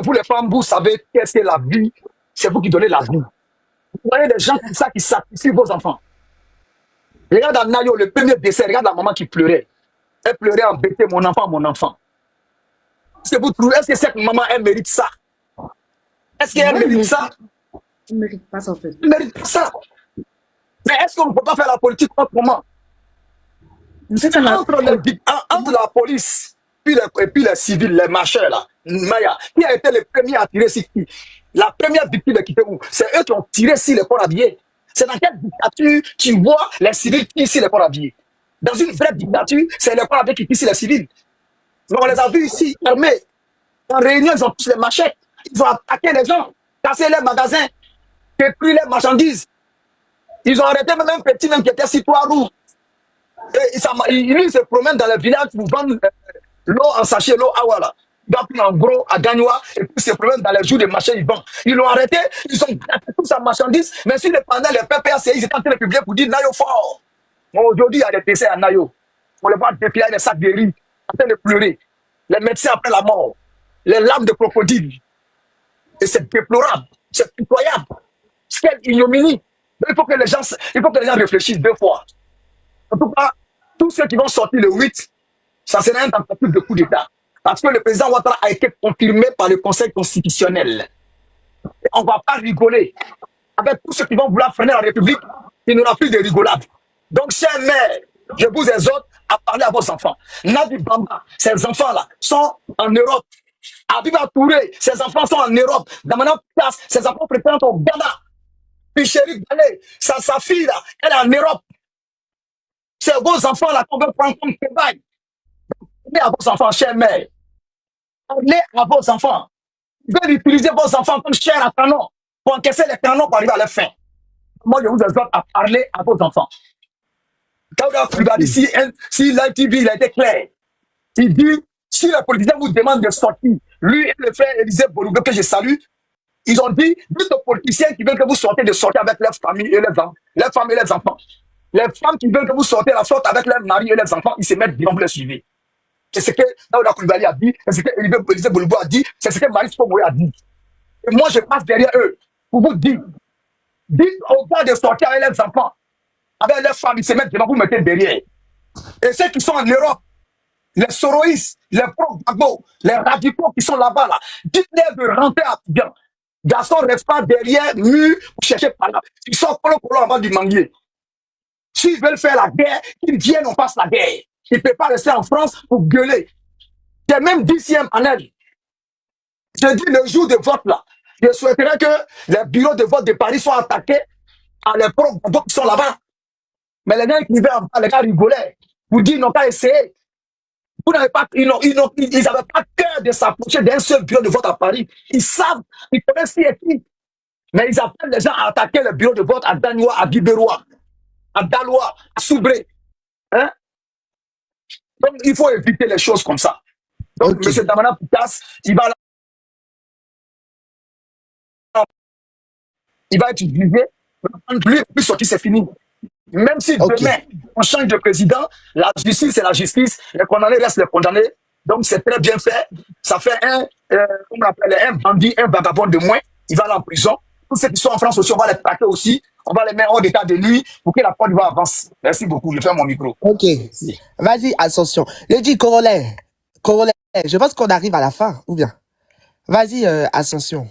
vous les femmes, vous savez qu'est-ce que la vie, c'est vous qui donnez la vie. Vous voyez des gens comme ça qui sacrifient vos enfants. Regarde Anayo, le premier décès, regarde la maman qui pleurait. Elle pleurait embêtée, mon enfant, mon enfant. Est-ce que vous trouvez, est-ce que cette maman, elle mérite ça? Est-ce qu'elle mérite ça? Elle ne mérite pas ça, en fait. Elle mérite pas ça. Mais est-ce qu'on ne peut pas faire la politique autrement? Entre la police et puis les civils, les marcheurs là, Maya, qui a été le premier à tirer sur qui? La première victime de Kipeou, c'est eux qui ont tiré sur les corps habillés. C'est dans quelle dictature tu vois les civils qui tirent sur les corps habillés? Dans une vraie dictature, c'est les corps habillés qui tirent sur les civils. Mais on les a vus ici, armés. En réunion, ils ont tous les machettes. Ils ont attaqué les gens, cassé les magasins, détruit les marchandises. Ils ont arrêté même un petit même qui était sur 3 roues. Et lui, il se promène dans les villages pour vendre l'eau en sachet, l'eau awala. Donc, en gros, à Gagnoua, et puis il se promène dans les jours de marché, ils vendent. Ils l'ont arrêté, ils ont gâté toute sa marchandise, mais sur le pendant les PPACI, ils étaient en train de publier pour dire Nayo fort. Aujourd'hui, il y a des décès à Nayo. On les voit défiler des sacs de riz, en train de pleurer. Les médecins après la mort, les larmes de crocodile. Et c'est déplorable, c'est pitoyable. Quelle ignominie. Il faut que les gens réfléchissent 2 fois. En tout cas, tous ceux qui vont sortir le 8, ça sera un tentative de coup d'État. Parce que le président Ouattara a été confirmé par le Conseil constitutionnel. Et on ne va pas rigoler. Avec tous ceux qui vont vouloir freiner la République, il n'y aura plus de rigolade. Donc, chers mères, je vous exhorte à parler à vos enfants. Nabi Bamba, ces enfants-là sont en Europe. Abiba Touré, ces enfants sont en Europe. Damana Place, ces enfants prétendent au Ghana. Puis Chéri Balé, sa fille, là, elle est en Europe. C'est vos enfants là qu'on veut prendre comme travail. Parlez à vos enfants, chers mères. Parlez à vos enfants. Vous veulent utiliser vos enfants comme chair à canon pour encaisser les canons pour arriver à la fin. Moi, je vous exhorte à parler à vos enfants. Si l'ITV il a été clair, il dit si le politicien vous demande de sortir, lui et le frère Élisée Borougo que je salue, ils ont dit dites aux politiciens qui veulent que vous sortez de sortir avec leurs familles et leurs enfants. Les femmes qui veulent que vous sortez la sorte avec leurs maris et leurs enfants, ils se mettent bien, vous les suivez. C'est ce que Daouda Koulibaly a dit, c'est ce que Élisée Borougo a dit, c'est ce que Marie Spomoy a dit. Et moi, je passe derrière eux pour vous dire, dites aux gars de sortir avec leurs enfants, avec leurs femmes, ils se mettent devant, vous mettez derrière. Et ceux qui sont en Europe, les soroïstes, les pro-Gbagbo, les radicaux qui sont là-bas, là, dites-leur de rentrer à bien. Garçon ne reste pas derrière mur pour chercher par là. Ils sont colo avant du manguier. S'ils veulent faire la guerre, qu'ils viennent, on passe la guerre. Ils ne peuvent pas rester en France pour gueuler. C'est même 10e en elle. Je dis le jour de vote là, je souhaiterais que les bureaux de vote de Paris soient attaqués à les pro-Gbagbo qui sont là-bas. Mais les gars qui vivaient en bas, les gars rigolaient. Vous dites, ils n'ont pas essayé. Vous n'avez pas, ils n'avaient pas cœur de s'approcher d'un seul bureau de vote à Paris. Ils savent, ils connaissent qui est qui. Mais ils appellent les gens à attaquer le bureau de vote à Dagnoua, à Guibérois, à Dalois, à Soubré. Hein? Donc, il faut éviter les choses comme ça. Donc, M. Damana Poutas, il va être jugé. Plus sorti, c'est fini. Même si demain, on change de président, la justice, c'est la justice, les condamnés restent les condamnés. Donc, c'est très bien fait. Ça fait un bandit, un vagabond de moins. Il va aller en prison. Tous ceux qui sont en France aussi, on va les traquer aussi. On va les mettre hors d'état de nuit pour que la Côte d'Ivoire avance. Merci beaucoup. Je ferme mon micro. Ok. Vas-y, Ascension. Je dis corollaire. Je pense qu'on arrive à la fin, ou bien? Vas-y, Ascension.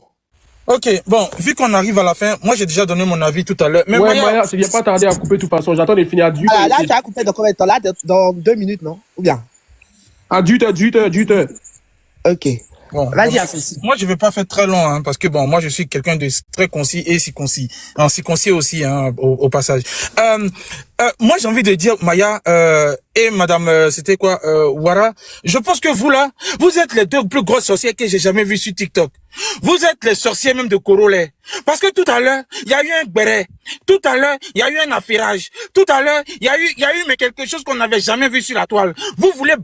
Ok, bon, vu qu'on arrive à la fin, moi j'ai déjà donné mon avis tout à l'heure. Mais ouais, Maya, ça vient pas tarder à couper de toute façon. J'attends de finir à 18h. Ah, là, tu as coupé dans combien de temps? Là, dans 2 minutes, non? Ou bien? À 18h. Ok. Bon, vas-y, moi je vais pas faire très long, hein, parce que bon, moi je suis quelqu'un de très concis et si concis aussi, hein, au passage. moi j'ai envie de dire, Maya et Madame, c'était quoi, Wara, je pense que vous là, vous êtes les deux plus grosses sorcières que j'ai jamais vues sur TikTok. Vous êtes les sorciers même de Corolet. Parce que tout à l'heure, il y a eu un béret. Tout à l'heure, il y a eu un affairage. Tout à l'heure, il y a eu mais quelque chose qu'on n'avait jamais vu sur la toile. Vous voulez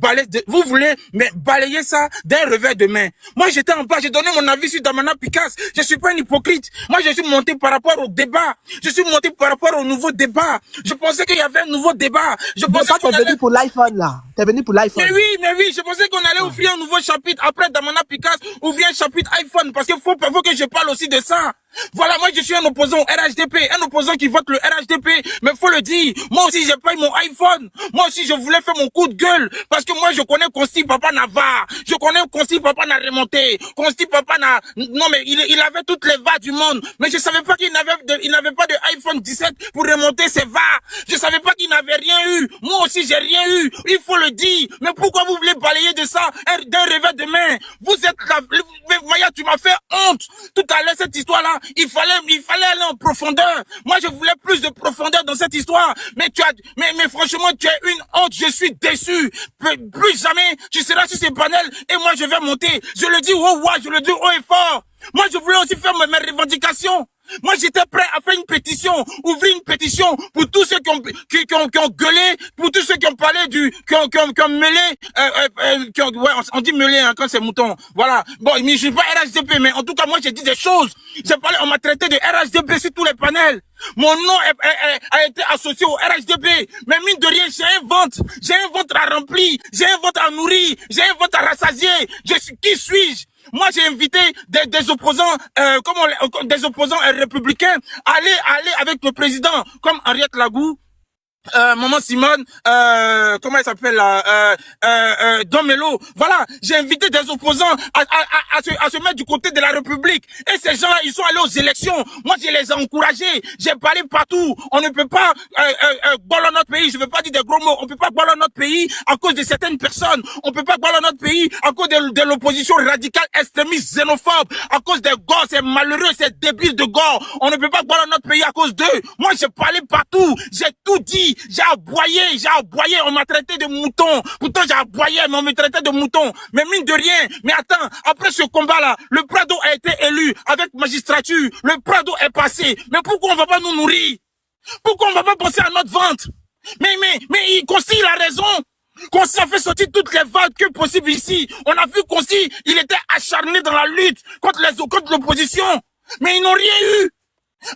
balayer ça d'un revers de main. Moi, j'étais en bas, j'ai donné mon avis sur Damana Picasse. Je suis pas un hypocrite. Moi, je suis monté par rapport au débat. Je suis monté par rapport au nouveau débat. Je pensais qu'il y avait un nouveau débat. Je pensais t'es venu pour l'iPhone, là. T'es venu pour l'iPhone. Mais oui, je pensais qu'on allait ouvrir un nouveau chapitre. Après Damana Picasse, ouvrir un chapitre iPhone. Parce qu'il faut que je parle aussi de ça. Voilà, moi je suis un opposant au RHDP, un opposant qui vote le RHDP, mais faut le dire, moi aussi j'ai pas eu mon iPhone, moi aussi je voulais faire mon coup de gueule, parce que moi je connais Consti Papa Navarre, je connais Consti Papa n'a remonté, Consti Papa n'a, non mais il avait toutes les VAR du monde, mais je savais pas qu'il n'avait pas de iPhone 17 pour remonter ses VAR, je savais pas qu'il n'avait rien eu, moi aussi j'ai rien eu, il faut le dire, mais pourquoi vous voulez balayer de ça, d'un revers de main, vous êtes là, Maya tu m'as fait honte, tout à l'heure cette histoire-là, il fallait aller en profondeur. Moi, je voulais plus de profondeur dans cette histoire. Mais mais franchement, tu es une honte. Je suis déçu. Plus jamais, tu seras sur ces panels et moi, je vais monter. Je le dis je le dis haut et fort. Moi, je voulais aussi faire mes revendications. Moi, j'étais prêt à faire une pétition, ouvrir une pétition pour tous ceux qui ont gueulé, pour tous ceux qui ont parlé qui ont mêlé, on dit mêlé, hein, quand c'est mouton. Voilà. Bon, mais je suis pas RHDP, mais en tout cas, moi, j'ai dit des choses. J'ai parlé, on m'a traité de RHDP sur tous les panels. Mon nom a été associé au RHDP. Mais mine de rien, j'ai un ventre à remplir, j'ai un ventre à nourrir, j'ai un ventre à rassasier. Qui suis-je? Moi, j'ai invité des opposants, des opposants républicains, aller avec le président, comme Henriette Lagou, Maman Simone, comment elle s'appelle là, Don Melo. Voilà, j'ai invité des opposants à se mettre du côté de la République. Et ces gens-là, ils sont allés aux élections. Moi, je les ai encouragés. J'ai parlé partout. On ne peut pas boire notre pays. Je ne veux pas dire des gros mots. On ne peut pas boire notre pays à cause de certaines personnes. On ne peut pas boire notre pays à cause de l'opposition radicale, extrémiste, xénophobe, à cause des gars, c'est malheureux, c'est débile de gars. On ne peut pas boire notre pays à cause d'eux. Moi, j'ai parlé partout. J'ai tout dit. J'ai aboyé, on m'a traité de mouton. Pourtant, j'ai aboyé, mais on me traitait de mouton. Mais mine de rien, mais attends, après ce combat-là, le Prado a été élu avec magistrature. Le Prado est passé. Mais pourquoi on va pas nous nourrir? Pourquoi on va pas penser à notre ventre? Mais Consi, il a raison. Consi a fait sortir toutes les vagues que possible ici. On a vu Consi, il était acharné dans la lutte contre l'opposition. Mais ils n'ont rien eu.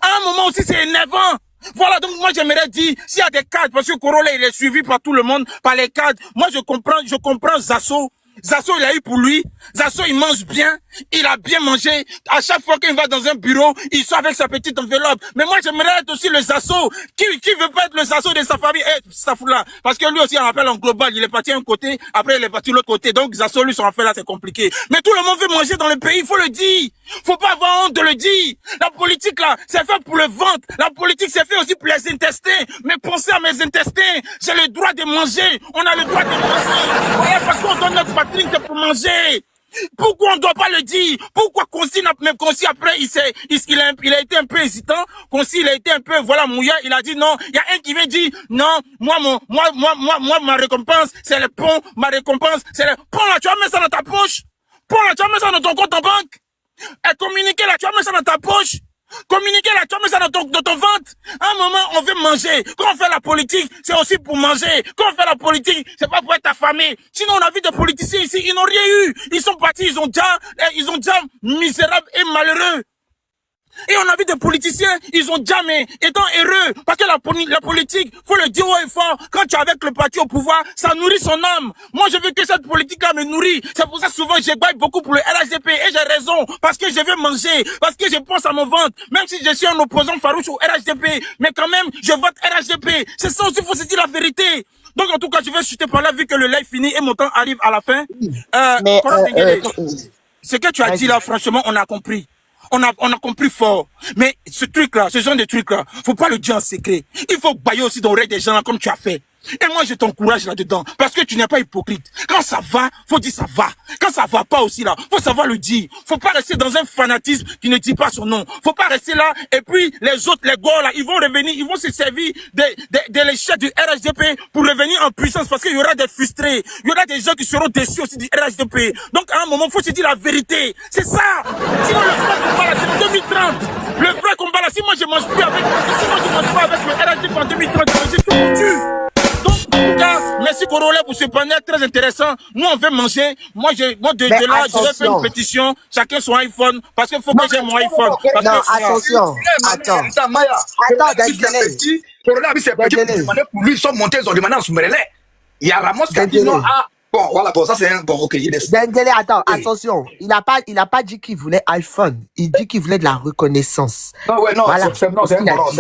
À un moment aussi, c'est énervant. Voilà, donc moi j'aimerais dire, s'il y a des cadres, parce que Corolla il est suivi par tout le monde, par les cadres, moi je comprends Zasso. Zasso, il a eu pour lui. Zasso, il mange bien. Il a bien mangé. À chaque fois qu'il va dans un bureau, il sort avec sa petite enveloppe. Mais moi, j'aimerais être aussi le Zasso. Qui veut pas être le Zasso de sa famille? Ça fout là. Parce que lui aussi, on appelle en global. Il est parti un côté, après il est parti de l'autre côté. Donc, Zasso, lui, son affaire là, c'est compliqué. Mais tout le monde veut manger dans le pays. Il faut le dire. Faut pas avoir honte de le dire. La politique là, c'est fait pour le ventre. La politique, c'est fait aussi pour les intestins. Mais pensez à mes intestins. J'ai le droit de manger. On a le droit de manger. Ouais, parce qu'on donne notre patrie, c'est pour manger. Pourquoi on ne doit pas le dire? Pourquoi Consi après il a été un peu hésitant. Consi il a été un peu mouillé. Il a dit non. Il y a un qui veut dire non. Moi ma récompense c'est le pont. Ma récompense c'est le pont là. Tu vas mettre ça dans ta poche. Pont là. Tu vas mettre ça dans ton compte en banque. Et communiquer là. Tu vas mettre ça dans ta poche. Communiquer là, tu vas mettre ça dans ton ventre. À un moment, on veut manger. Quand on fait la politique, c'est aussi pour manger. Quand on fait la politique, c'est pas pour être affamé. Sinon, on a vu des politiciens ici, ils n'ont rien eu. Ils sont partis, ils ont déjà misérables et malheureux. Et on a vu des politiciens, ils ont jamais étant heureux. Parce que la politique, faut le dire haut et fort, quand tu es avec le parti au pouvoir, ça nourrit son âme. Moi, je veux que cette politique-là me nourrit. C'est pour ça souvent, je baille beaucoup pour le RHDP. Et j'ai raison. Parce que je veux manger. Parce que je pense à mon ventre. Même si je suis un opposant farouche au RHDP. Mais quand même, je vote RHDP. C'est ça aussi, faut se dire la vérité. Donc, en tout cas, je vais chuter par là, vu que le live finit et mon temps arrive à la fin. Ce que tu as dit là, franchement, on a compris. On a compris fort. Mais ce truc-là, ce genre de truc-là, faut pas le dire en secret. Il faut bailler aussi dans l'oreille des gens là, comme tu as fait. Et moi, je t'encourage là-dedans. Parce que tu n'es pas hypocrite. Quand ça va, faut dire ça va. Quand ça va pas aussi là, faut savoir le dire. Faut pas rester dans un fanatisme qui ne dit pas son nom. Faut pas rester là, et puis les autres, les gars là, ils vont revenir, ils vont se servir de l'échec du RHDP pour revenir en puissance parce qu'il y aura des frustrés. Il y aura des gens qui seront déçus aussi du RHDP. Donc, à un moment, faut se dire la vérité. C'est ça. Sinon, le vrai combat là, c'est en 2030. Le vrai combat là, si moi je mange plus avec, si moi je mange pas avec le RHDP en 2030, je suis foutu. Donc, en tout cas, merci Corolla pour ce panel très intéressant. Nous, on veut manger. Moi, de là, je vais faire une pétition. Chacun son iPhone. Parce qu'il faut que j'ai mon iPhone. Parce Non, que, attention. Attends. Maya. Attends, Dengele. Corolla a vu ses petits pour demander pour lui, ils sont montés, ils ont demandé en Soumerele. Il y a Ramos qui a dit non, ah, bon, voilà, bon, ça c'est un bon, ok, il est. Dengele, attends, attention. Il n'a pas dit qu'il voulait iPhone. Il dit qu'il voulait de la reconnaissance. Non, ouais, non, Voilà. c'est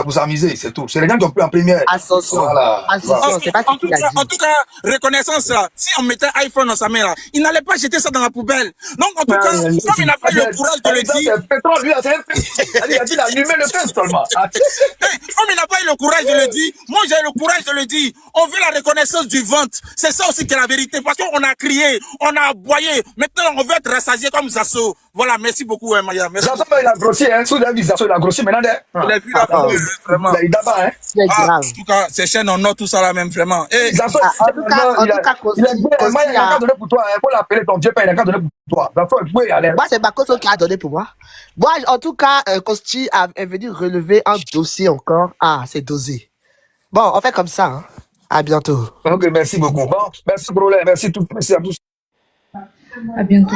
pour s'amuser, c'est tout. C'est les gens qui ont pris en première. Attention. Voilà. Attention, c'est pas ce qu'il a dit. En tout cas, reconnaissance là. Si on mettait iPhone dans sa main là, il n'allait pas jeter ça dans la poubelle. Donc, en tout cas, comme il n'a pas eu le courage de le dire. Pétrole, lui, c'est un peu. Il a dit, il a allumé le feu seulement. Comme il n'a pas eu le courage de le dire, moi j'ai le courage de le dire. On veut la reconnaissance du ventre. C'est ça aussi qui est la vérité. Parce qu'on a crié, on a aboyé. Maintenant, on veut être rassasié comme Zasso. Voilà, merci beaucoup, Maya. Merci. Zasso, il a grossi, hein. Sous la vie, Zasso, il a grossi maintenant. Il a vu la famille, vraiment. Il a d'abord, hein. En tout cas, c'est chaîne en or, tout ça là même, vraiment. Zasso, En tout cas, il a qu'à donner pour toi, hein. Faut l'appeler ton Dieu, il a qu'à donner pour toi. Zasso, il peut y aller. moi, c'est Bakoso qui a donné pour moi. Moi, en tout cas, Kosti est venu relever un dossier encore. Ah, c'est dosé. Bon, on fait comme ça. Hein. À bientôt. Ok, merci beaucoup. Bon, merci, Brolin. Merci à tous. À bientôt.